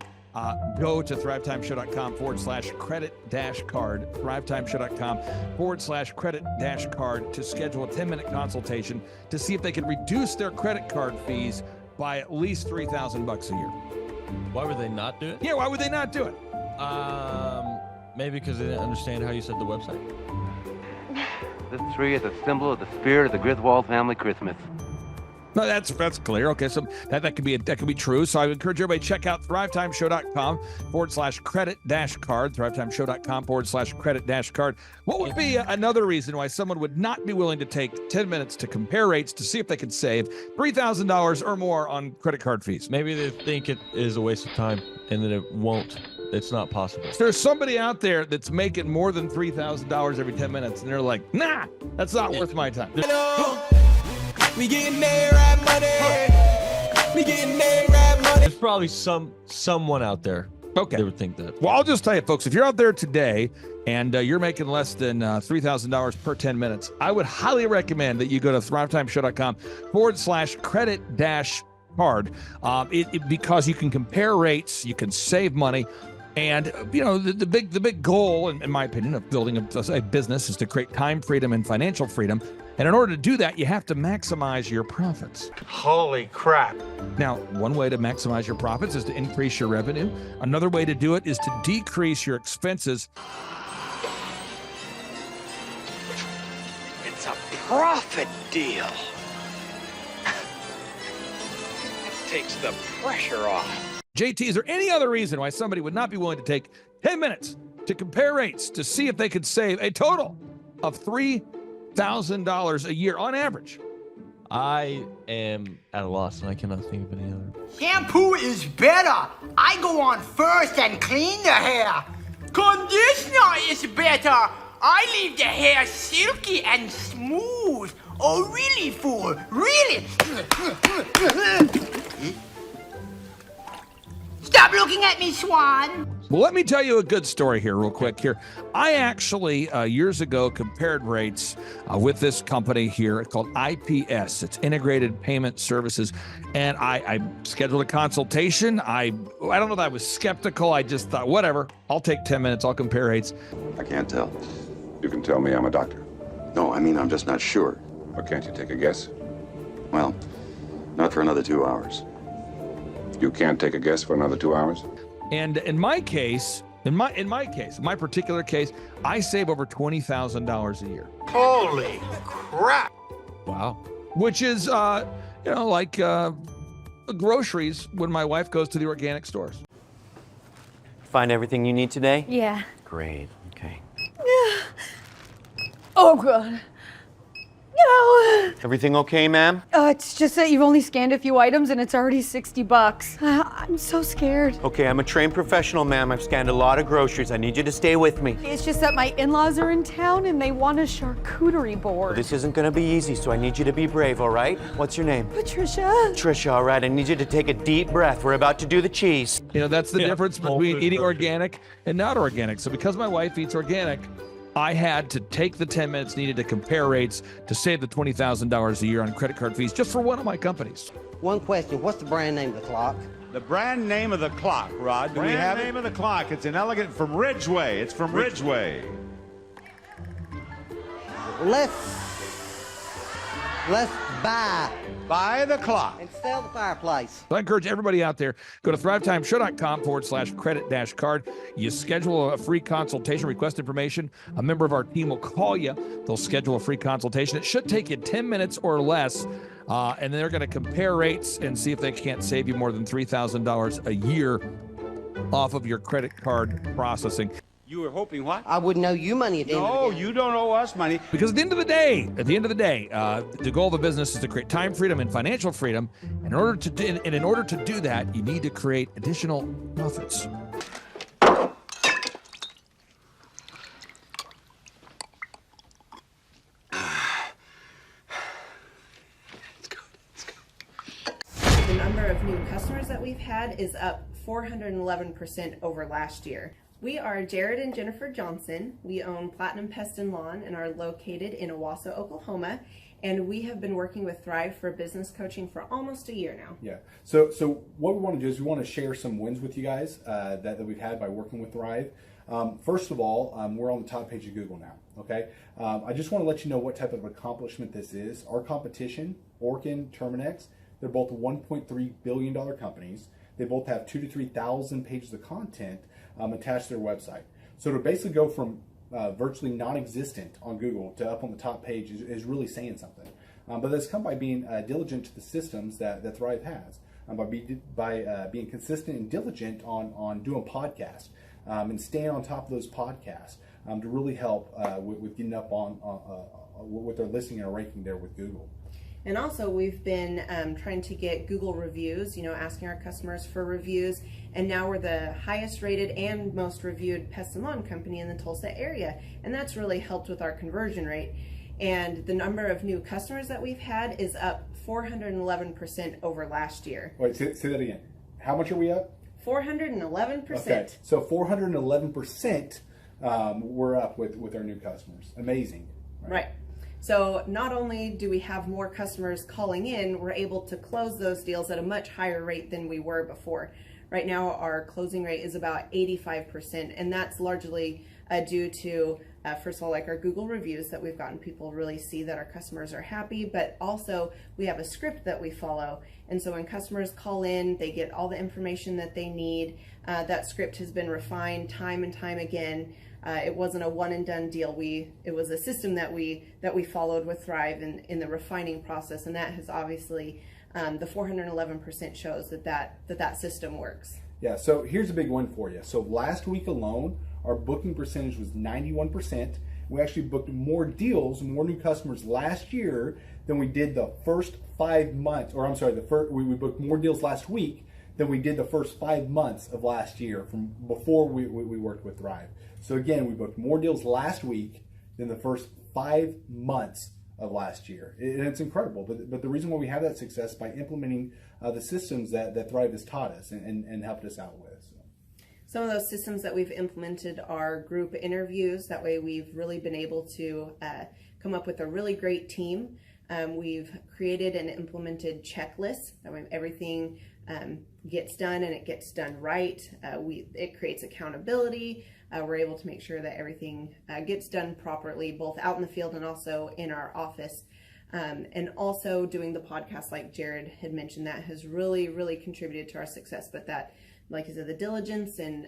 go to thrivetimeshow.com/credit-card, thrivetimeshow.com/credit-card to schedule a 10-minute consultation to see if they can reduce their credit card fees by at least $3,000 a year. Why would they not do it? Yeah, why would they not do it? Maybe because they didn't understand how you said the website. This tree is a symbol of the spirit of the Griswold family Christmas. No, that's clear. Okay, so that could be true. So I would encourage everybody to check out thrivetimeshow.com/credit-card, thrivetimeshow.com/credit-card. What would be another reason why someone would not be willing to take 10 minutes to compare rates to see if they could save $3,000 or more on credit card fees? Maybe they think it is a waste of time and that it won't. It's not possible. So there's somebody out there that's making more than $3,000 every 10 minutes, and they're like, nah, that's not worth my time. We getting there, right money. We getting there, right money. There's probably someone out there that would think that. Well, I'll just tell you, folks, if you're out there today and you're making less than $3,000 per 10 minutes, I would highly recommend that you go to thrivetimeshow.com/credit-card because you can compare rates, you can save money. And, the big goal, in my opinion, of building a business is to create time freedom and financial freedom. And in order to do that, you have to maximize your profits. Holy crap! Now, one way to maximize your profits is to increase your revenue. Another way to do it is to decrease your expenses. It's a profit deal. It takes the pressure off. JT, is there any other reason why somebody would not be willing to take 10 minutes to compare rates to see if they could save a total of $3,000 a year on average? I am at a loss and I cannot think of any other. Shampoo is better. I go on first and clean the hair. Conditioner is better. I leave the hair silky and smooth. Oh, really, fool? Really? Stop looking at me, Swan. Well, let me tell you a good story here real quick here. I actually, years ago, compared rates with this company here called IPS. It's Integrated Payment Services. And I scheduled a consultation. I don't know that I was skeptical. I just thought, whatever, I'll take 10 minutes. I'll compare rates. I can't tell. You can tell me I'm a doctor. No, I mean, I'm just not sure. Or can't you take a guess? Well, not for another 2 hours. You can't take a guess for another 2 hours? And in my case, in my particular case, I save over $20,000 a year. Holy crap! Wow. Which is, like groceries when my wife goes to the organic stores. Find everything you need today? Yeah. Great, okay. Oh, God. No. Everything okay, ma'am? It's just that you've only scanned a few items and it's already $60. I'm so scared. Okay, I'm a trained professional, ma'am. I've scanned a lot of groceries. I need you to stay with me. It's just that my in-laws are in town and they want a charcuterie board. This isn't gonna be easy, so I need you to be brave, all right? What's your name? Patricia. Trisha, all right. I need you to take a deep breath. We're about to do the cheese. That's the difference between eating organic and not organic. So because my wife eats organic, I had to take the 10 minutes needed to compare rates to save the $20,000 a year on credit card fees just for one of my companies. One question, what's the brand name of the clock? The brand name of the clock, Rod. Do we have it? Brand name of the clock. It's an elegant from Ridgeway. It's from Ridgeway. Let's buy the clock and sell the fireplace. So I encourage everybody out there, go to thrivetimeshow.com/credit-card. You schedule a free consultation, request information. A member of our team will call you. They'll schedule a free consultation. It should take you 10 minutes or less. And they're going to compare rates and see if they can't save you more than $3,000 a year off of your credit card processing. You were hoping what? I wouldn't owe you money at the end of the day. No, you don't owe us money. Because at the end of the day, the goal of the business is to create time freedom and financial freedom. In order to do that, you need to create additional profits. The number of new customers that we've had is up 411% over last year. We are Jared and Jennifer Johnson. We own Platinum Pest and Lawn and are located in Owasso, Oklahoma. And we have been working with Thrive for business coaching for almost a year now. Yeah. So what we want to do is we want to share some wins with you guys that we've had by working with Thrive. First of all, we're on the top page of Google now. Okay. I just want to let you know what type of accomplishment this is. Our competition, Orkin, Terminex, they're both $1.3 billion companies. They both have 2,000 to 3,000 pages of content attached to their website. So to basically go from virtually non-existent on Google to up on the top page is really saying something. But that's come by being diligent to the systems that Thrive has, by being consistent and diligent on doing podcasts and staying on top of those podcasts to really help with getting up on with their listing and ranking there with Google. And also we've been trying to get Google reviews, asking our customers for reviews. And now we're the highest rated and most reviewed pest and lawn company in the Tulsa area. And that's really helped with our conversion rate. And the number of new customers that we've had is up 411% over last year. Wait, say that again. How much are we up? 411%. Okay, so 411% we're up with our new customers. Amazing. Right. So not only do we have more customers calling in, we're able to close those deals at a much higher rate than we were before. Right now, our closing rate is about 85%, and that's largely due to, first of all, like our Google reviews that we've gotten people really see that our customers are happy, but also we have a script that we follow. And so when customers call in, they get all the information that they need. That script has been refined time and time again. It wasn't a one and done deal. It was a system that we followed with Thrive in the refining process, and that has obviously the 411% shows that system works. Yeah. So here's a big one for you. So last week alone, our booking percentage was 91%. We actually booked more deals, more new customers last year than we did the first 5 months. Or I'm sorry, we booked more deals last week than we did the first 5 months of last year from before we worked with Thrive. So again, we booked more deals last week than the first 5 months of last year. And it's incredible. But the reason why we have that success by implementing the systems that Thrive has taught us and helped us out with. So. Some of those systems that we've implemented are group interviews. That way we've really been able to come up with a really great team. We've created and implemented checklists. That way everything gets done and it gets done right. It creates accountability. We're able to make sure that everything gets done properly, both out in the field and also in our office. And also doing the podcast, like Jared had mentioned, that has really, really contributed to our success. But that, like I said, the diligence and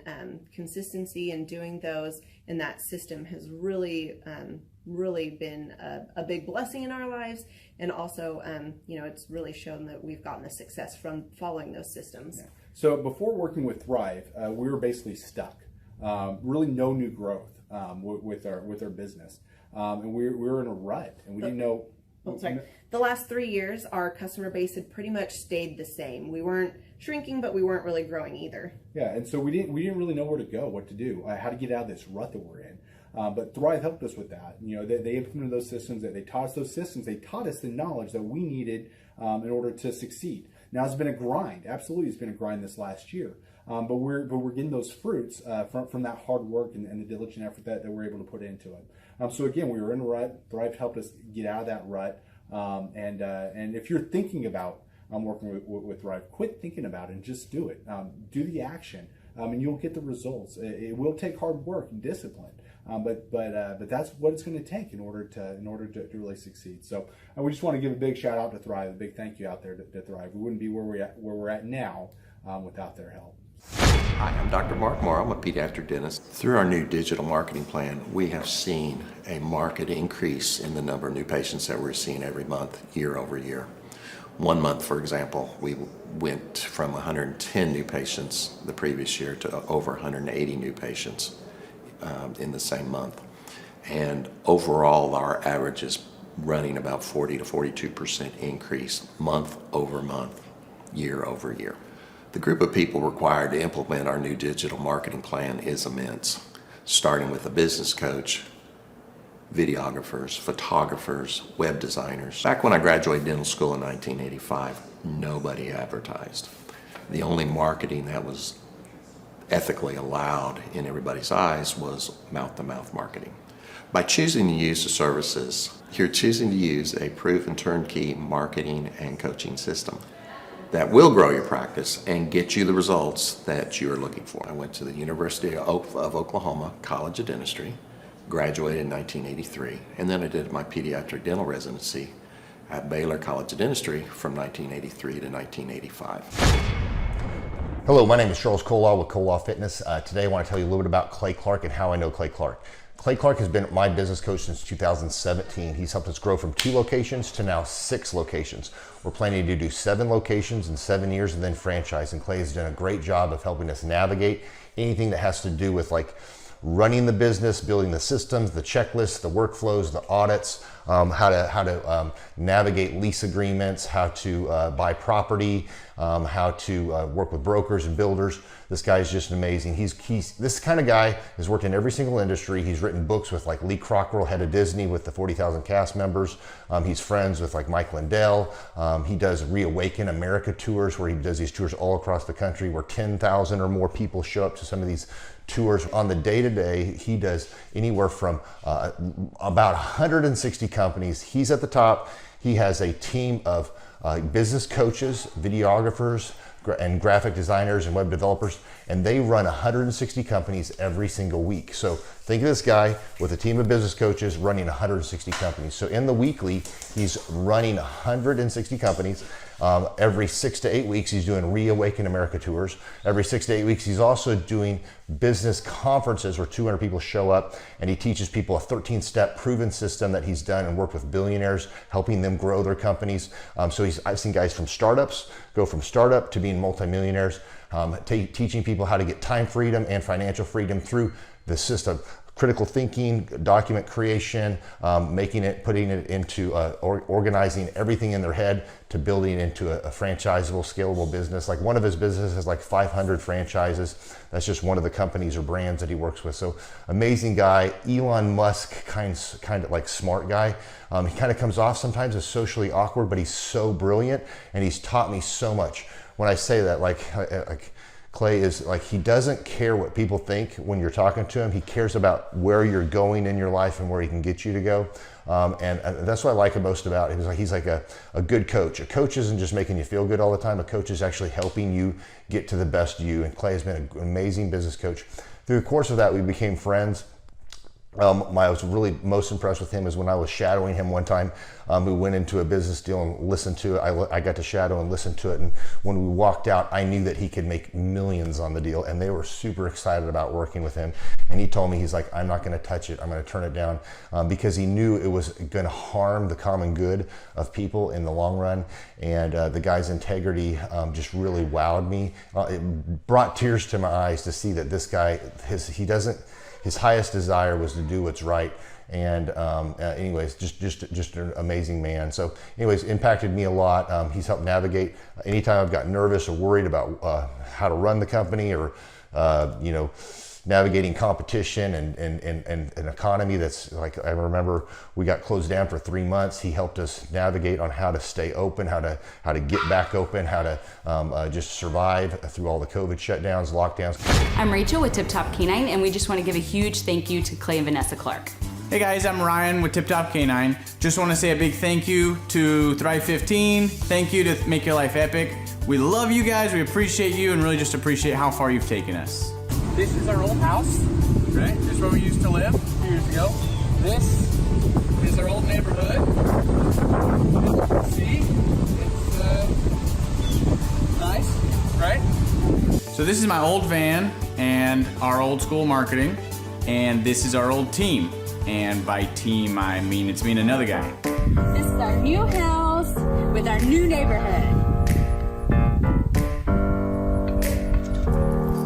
consistency in doing those and that system has really, really been a big blessing in our lives. And also, it's really shown that we've gotten the success from following those systems. Yeah. So before working with Thrive, we were basically stuck. Really no new growth with our business. And we were in a rut, and we didn't know. The last 3 years, our customer base had pretty much stayed the same. We weren't shrinking, but we weren't really growing either. Yeah, and so we didn't really know where to go, what to do, how to get out of this rut that we're in. But Thrive helped us with that. They implemented those systems. They taught us those systems. They taught us the knowledge that we needed in order to succeed. Now it's been a grind. Absolutely, it's been a grind this last year. But we're getting those fruits from that hard work and the diligent effort that we're able to put into it. So again, we were in a rut. Thrive helped us get out of that rut. And if you're thinking about working with Thrive, quit thinking about it and just do it. Do the action, and you'll get the results. It will take hard work and discipline, but that's what it's going to take in order to really succeed. So we just want to give a big shout out to Thrive, a big thank you out there to Thrive. We wouldn't be where we're at now without their help. Hi, I'm Dr. Mark Moore. I'm a pediatric dentist. Through our new digital marketing plan, we have seen a marked increase in the number of new patients that we're seeing every month, year over year. 1 month, for example, we went from 110 new patients the previous year to over 180 new patients in the same month. And overall, our average is running about 40 to 42% increase month over month, year over year. The group of people required to implement our new digital marketing plan is immense, starting with a business coach, videographers, photographers, web designers. Back when I graduated dental school in 1985, nobody advertised. The only marketing that was ethically allowed in everybody's eyes was mouth-to-mouth marketing. By choosing to use the services, you're choosing to use a proven turnkey marketing and coaching system that will grow your practice and get you the results that you're looking for. I went to the University of Oklahoma College of Dentistry, graduated in 1983, and then I did my pediatric dental residency at Baylor College of Dentistry from 1983 to 1985. Hello, my name is Charles Kolaw with Kolaw Fitness. Today I want to tell you a little bit about Clay Clark and how I know Clay Clark. Clay Clark has been my business coach since 2017. He's helped us grow from 2 locations to now 6 locations. We're planning to do 7 locations in 7 years and then franchise. And Clay has done a great job of helping us navigate anything that has to do with like running the business, building the systems, the checklists, the workflows, the audits, how to navigate lease agreements, how to buy property, how to work with brokers and builders. This guy is just amazing. He's this kind of guy has worked in every single industry. He's written books with like Lee Cockrell, head of Disney, with the 40,000 cast members. He's friends with like Mike Lindell. He does Reawaken America tours where he does these tours all across the country where 10,000 or more people show up to some of these tours. On the day-to-day, he does anywhere from about 160 companies. He's at the top. He has a team of business coaches, videographers, and graphic designers and web developers, and they run 160 companies every single week. So think of this guy with a team of business coaches running 160 companies. So in the weekly, he's running 160 companies. Every 6 to 8 weeks, he's doing Reawaken America tours. Every 6 to 8 weeks, he's also doing business conferences where 200 people show up, and he teaches people a 13-step proven system that he's done and worked with billionaires, helping them grow their companies. So I've seen guys from startups go from startup to being multimillionaires, teaching people how to get time freedom and financial freedom through the system. critical thinking, document creation, putting it into organizing everything in their head to building it into a franchisable, scalable business. Like one of his businesses has like 500 franchises. That's just one of the companies or brands that he works with. So amazing guy, Elon Musk kind of like smart guy. He kind of comes off sometimes as socially awkward, but he's so brilliant and he's taught me so much. When I say that, like Clay is like, he doesn't care what people think when you're talking to him. He cares about where you're going in your life and where he can get you to go. And that's what I like most about him. He's like a good coach. A coach isn't just making you feel good all the time. A coach is actually helping you get to the best you. And Clay has been an amazing business coach. Through the course of that, we became friends. I was really most impressed with him is when I was shadowing him one time. We went into a business deal and listened to it. I got to shadow and listen to it. And when we walked out, I knew that he could make millions on the deal. And they were super excited about working with him. And he told me, he's like, I'm not going to touch it. I'm going to turn it down because he knew it was going to harm the common good of people in the long run. And the guy's integrity just really wowed me. It brought tears to my eyes to see that this guy, his highest desire was to do what's right. And anyways, just an amazing man. So anyways, impacted me a lot. He's helped navigate anytime I've got nervous or worried about how to run the company or, navigating competition and an economy that's like, I remember we got closed down for 3 months. He helped us navigate on how to stay open, how to get back open, how to just survive through all the COVID shutdowns, lockdowns. I'm Rachel with Tip Top Canine, and we just want to give a huge thank you to Clay and Vanessa Clark. Hey guys, I'm Ryan with Tip Top Canine. Just want to say a big thank you to Thrive 15. Thank you to Make Your Life Epic. We love you guys, we appreciate you, and really just appreciate how far you've taken us. This is our old house, right? This is where we used to live a few years ago. This is our old neighborhood. See? It's nice, right? So this is my old van and our old school marketing, and this is our old team. And by team, I mean it's me and another guy. This is our new house with our new neighborhood.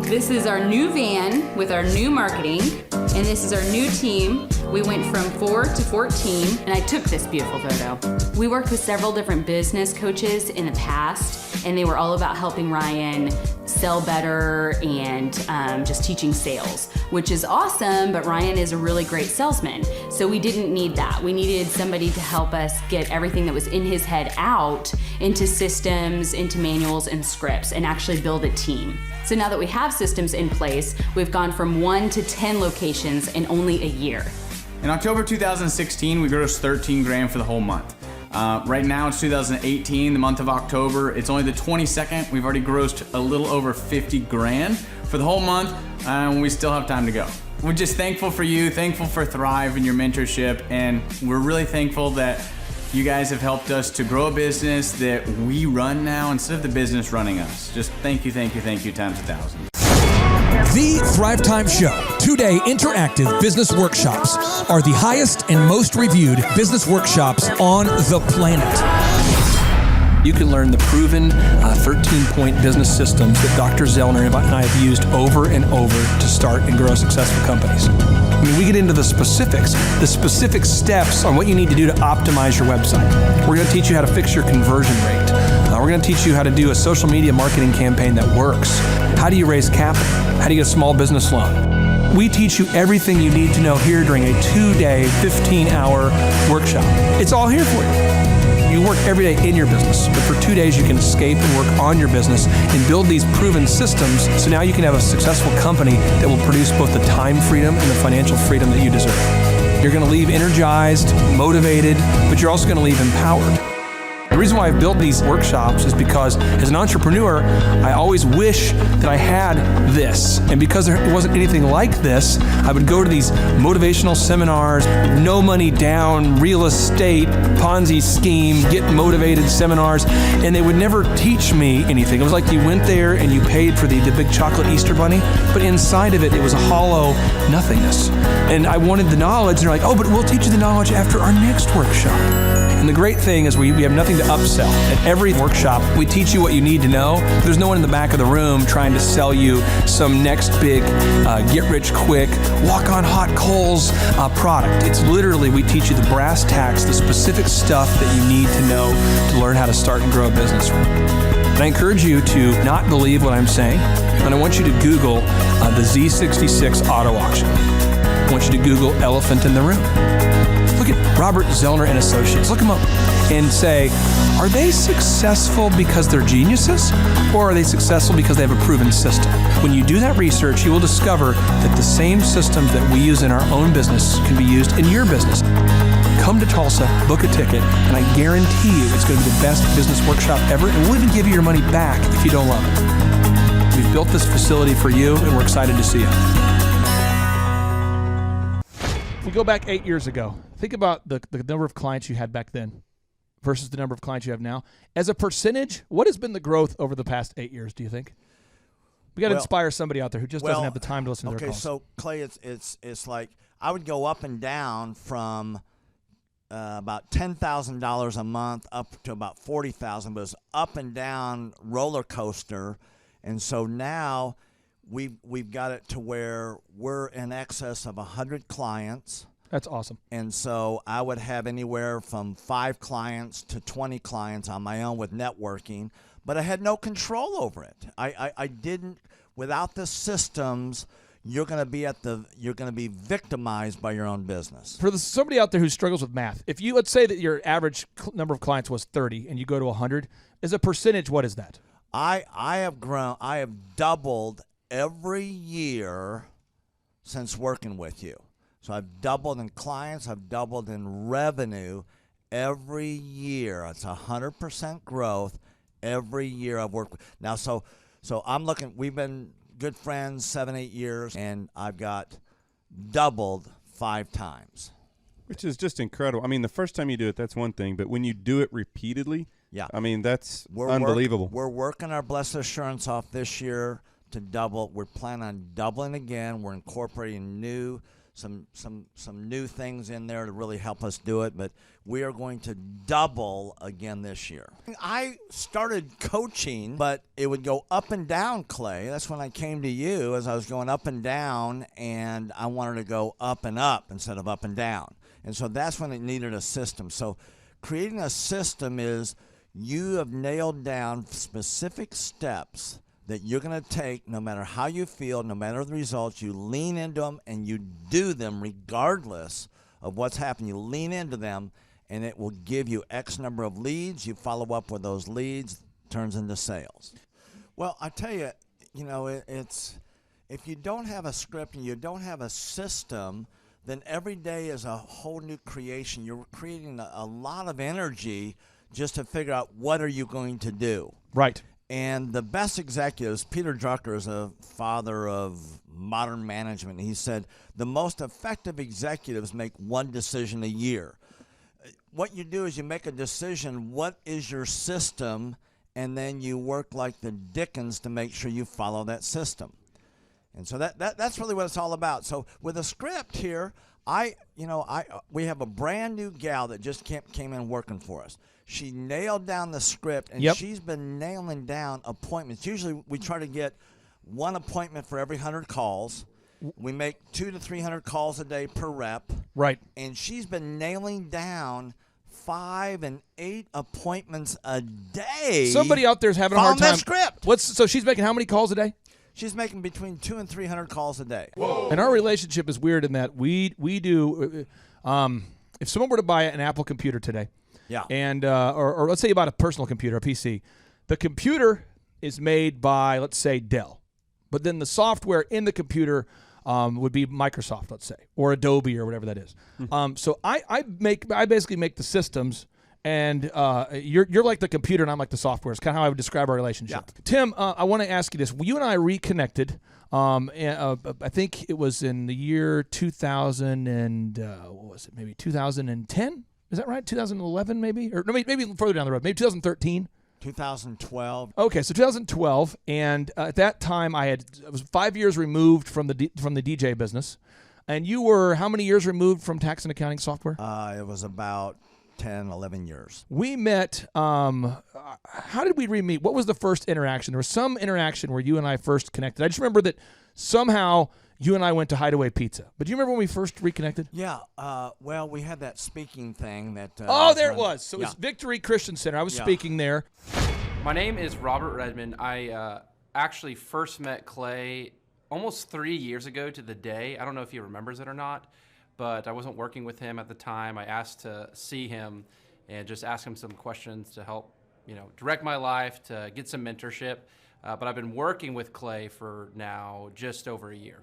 This is our new van with our new marketing, and this is our new team. We went from 4 to 14, and I took this beautiful photo. We worked with several different business coaches in the past, and they were all about helping Ryan sell better and just teaching sales, which is awesome, but Ryan is a really great salesman. So we didn't need that. We needed somebody to help us get everything that was in his head out into systems, into manuals and scripts, and actually build a team. So now that we have systems in place, we've gone from 1 to 10 locations in only a year. In October 2016, we grossed 13 grand for the whole month. Right now it's 2018, the month of October. It's only the 22nd. We've already grossed a little over 50 grand for the whole month, and we still have time to go. We're just thankful for you, thankful for Thrive and your mentorship, and we're really thankful that you guys have helped us to grow a business that we run now instead of the business running us. Just thank you times 1,000. The Thrive Time Show 2-day interactive business workshops are the highest and most reviewed business workshops on the planet. You can learn the proven 13-point business systems that Dr. Zellner and I have used over and over to start and grow successful companies. I mean, we get into the specific steps on what you need to do to optimize your website. We're going to teach you how to fix your conversion rate. We're going to teach you how to do a social media marketing campaign that works. How do you raise capital? How do you get a small business loan? We teach you everything you need to know here during a 2-day, 15-hour workshop. It's all here for you. You work every day in your business, but for 2 days you can escape and work on your business and build these proven systems so now you can have a successful company that will produce both the time freedom and the financial freedom that you deserve. You're going to leave energized, motivated, but you're also going to leave empowered. The reason why I've built these workshops is because as an entrepreneur, I always wish that I had this. And because there wasn't anything like this, I would go to these motivational seminars, no money down, real estate, Ponzi scheme, get motivated seminars, and they would never teach me anything. It was like you went there and you paid for the big chocolate Easter bunny, but inside of it, it was a hollow nothingness. And I wanted the knowledge, and they're like, oh, but we'll teach you the knowledge after our next workshop. And the great thing is we have nothing to upsell. At every workshop, we teach you what you need to know. There's no one in the back of the room trying to sell you some next big get-rich-quick, walk-on-hot coals product. It's literally, we teach you the brass tacks, the specific stuff that you need to know to learn how to start and grow a business. And I encourage you to not believe what I'm saying, and I want you to Google the Z66 auto auction. I want you to Google elephant in the room. Look at Robert Zellner and Associates. Look them up and say, are they successful because they're geniuses, or are they successful because they have a proven system? When you do that research, you will discover that the same systems that we use in our own business can be used in your business. Come to Tulsa, book a ticket, and I guarantee you it's going to be the best business workshop ever, and we'll even give you your money back if you don't love it. We've built this facility for you, and we're excited to see you. We go back 8 years ago. Think about the number of clients you had back then versus the number of clients you have now. As a percentage, what has been the growth over the past 8 years, do you think? We got to inspire somebody out there who just doesn't have the time to listen to their calls. Okay, so Clay, it's like I would go up and down from about $10,000 a month up to about $40,000, but it's up and down roller coaster. And so now we've got it to where we're in excess of 100 clients. That's awesome. And so I would have anywhere from 5 clients to 20 clients on my own with networking, but I had no control over it. I didn't, without the systems, you're going to be victimized by your own business. For somebody out there who struggles with math, if you, let's say that your average number of clients was 30 and you go to 100, as a percentage, what is that? I have doubled every year since working with you. So I've doubled in clients, I've doubled in revenue every year. It's 100% growth every year I've worked with. Now, so I'm looking, we've been good friends 7-8 years, and I've got doubled 5 times. Which is just incredible. I mean, the first time you do it, that's one thing, but when you do it repeatedly, yeah, I mean, that's unbelievable. We're working our Blessed Assurance off this year to double. We're planning on doubling again. We're incorporating some new things in there to really help us do it, but we are going to double again this year. I started coaching, but it would go up and down, Clay. That's when I came to you, as I was going up and down, and I wanted to go up and up instead of up and down. And so that's when it needed a system. So creating a system is you have nailed down specific steps that you're going to take no matter how you feel, no matter the results. You lean into them and you do them regardless of what's happening. You lean into them and it will give you X number of leads. You follow up with those leads, turns into sales. Well, I tell you, it's if you don't have a script and you don't have a system, then every day is a whole new creation. You're creating a lot of energy just to figure out what are you going to do. Right. And the best executives, Peter Drucker is a father of modern management. He said, the most effective executives make one decision a year. What you do is you make a decision, what is your system, and then you work like the Dickens to make sure you follow that system. And so that's really what it's all about. So with a script here, we have a brand new gal that just came in working for us. She nailed down the script, and she's been nailing down appointments. Usually we try to get one appointment for every 100 calls. We make 200 to 300 calls a day per rep. Right. And she's been nailing down 5 and 8 appointments a day. Somebody out there's having a hard time. That script. So she's making how many calls a day? She's making between 200 and 300 calls a day. Whoa. And our relationship is weird in that we do. If someone were to buy an Apple computer today, and or let's say you bought a personal computer, a PC, the computer is made by, let's say, Dell, but then the software in the computer would be Microsoft, let's say, or Adobe or whatever that is. So I basically make the systems. And you're like the computer, and I'm like the software. It's kind of how I would describe our relationship. Yeah. Tim, I want to ask you this. You and I reconnected. I think it was in the year 2000 and what was it? Maybe 2010. Is that right? 2011, maybe, or no, maybe further down the road. Maybe 2013. 2012. Okay, so 2012, and at that time I was 5 years removed from the DJ business, and you were how many years removed from tax and accounting software? It was about 10, 11 years. We met, how did we re-meet? What was the first interaction? There was some interaction where you and I first connected. I just remember that somehow you and I went to Hideaway Pizza. But do you remember when we first reconnected? Yeah. Well, we had that speaking thing that. There it was. So it's Victory Christian Center. I was speaking there. My name is Robert Redmond. I actually first met Clay almost 3 years ago to the day. I don't know if he remembers it or not, but I wasn't working with him at the time. I asked to see him and just ask him some questions to help, direct my life, to get some mentorship. But I've been working with Clay for now just over a year.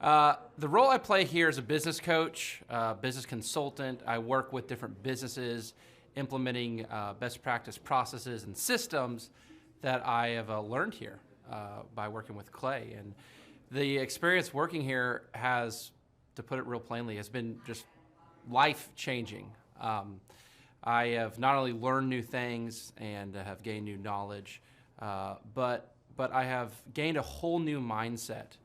The role I play here is a business coach, business consultant. I work with different businesses implementing best practice processes and systems that I have learned here by working with Clay. And the experience working here has, to put it real plainly, has been just life-changing. I have not only learned new things and have gained new knowledge, but I have gained a whole new mindset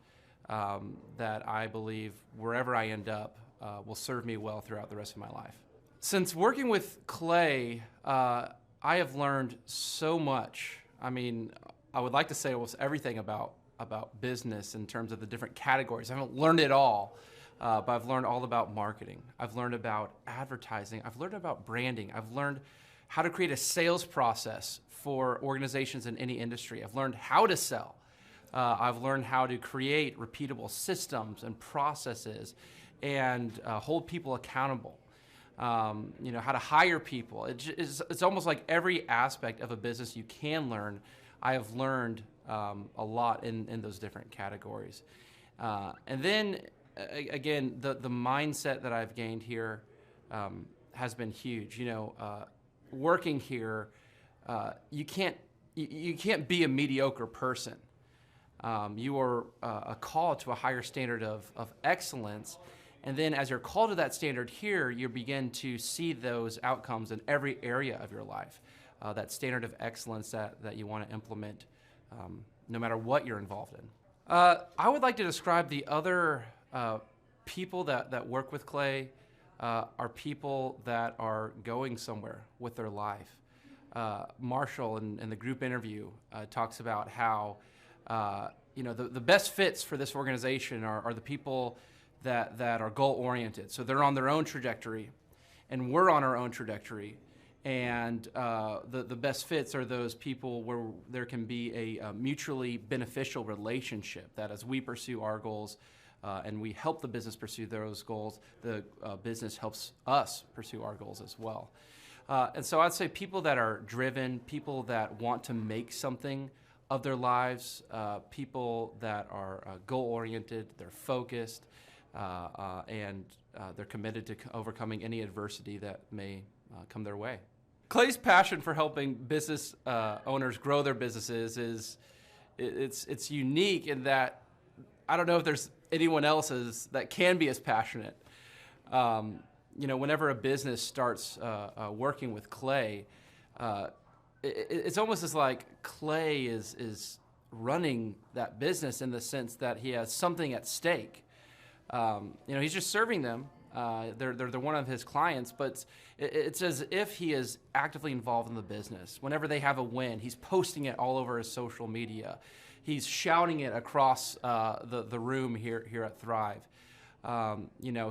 that I believe wherever I end up will serve me well throughout the rest of my life. Since working with Clay, I have learned so much. I mean, I would like to say almost everything about business in terms of the different categories. I haven't learned it all, but I've learned all about marketing. I've learned about advertising. I've learned about branding. I've learned how to create a sales process for organizations in any industry. I've learned how to sell. I've learned how to create repeatable systems and processes and hold people accountable. How to hire people. It's almost like every aspect of a business you can learn. I have learned a lot in those different categories. And then, again, the mindset that I've gained here has been huge. Working here, you can't be a mediocre person. You are a call to a higher standard of excellence. And then as you're called to that standard here, you begin to see those outcomes in every area of your life. That standard of excellence that you want to implement no matter what you're involved in. I would like to describe the other people that work with Clay are people that are going somewhere with their life. Marshall in the group interview talks about how the best fits for this organization are the people that are goal-oriented. So they're on their own trajectory, and we're on our own trajectory. And the best fits are those people where there can be a mutually beneficial relationship, that as we pursue our goals and we help the business pursue those goals, the business helps us pursue our goals as well. And so I'd say people that are driven, people that want to make something of their lives, people that are goal-oriented, they're focused, and they're committed to overcoming any adversity that may come their way. Clay's passion for helping business owners grow their businesses it's unique in that I don't know if there's anyone else that can be as passionate. Whenever a business starts working with Clay, it's almost as like Clay is running that business in the sense that he has something at stake. He's just serving them. They're one of his clients, but it's as if he is actively involved in the business. Whenever they have a win, he's posting it all over his social media. He's shouting it across the room here at Thrive.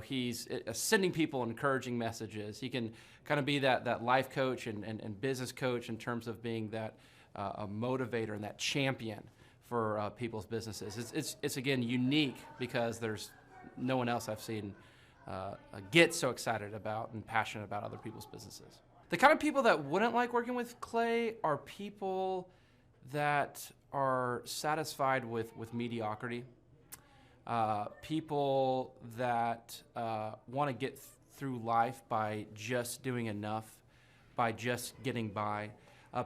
He's sending people encouraging messages. He can kind of be that life coach and business coach in terms of being that a motivator and that champion for people's businesses. It's again unique because there's no one else I've seen get so excited about and passionate about other people's businesses. The kind of people that wouldn't like working with Clay are people that are satisfied with mediocrity. People that want to get through life by just doing enough, by just getting by.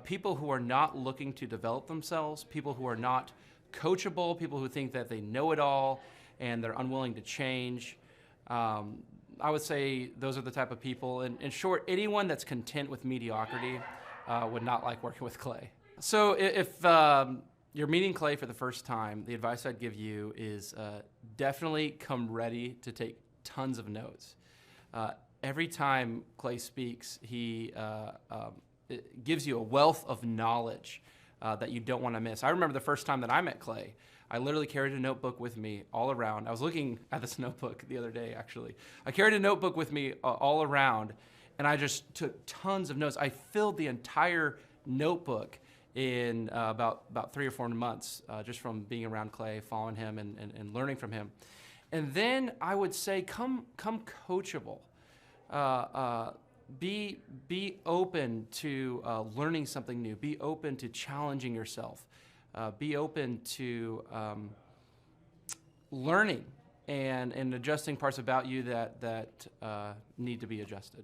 People who are not looking to develop themselves, people who are not coachable, people who think that they know it all and they're unwilling to change. I would say those are the type of people. In short, anyone that's content with mediocrity would not like working with Clay. So if you're meeting Clay for the first time, the advice I'd give you is definitely come ready to take tons of notes. every time Clay speaks, he it gives you a wealth of knowledge that you don't want to miss. I remember the first time that I met Clay. I literally carried a notebook with me all around. I was looking at this notebook the other day, actually. I carried a notebook with me all around, and I just took tons of notes. I filled the entire notebook in about 3 or 4 months, just from being around Clay, following him, and learning from him. And then I would say, come coachable. Be open to learning something new. Be open to challenging yourself. Be open to learning and adjusting parts about you that need to be adjusted.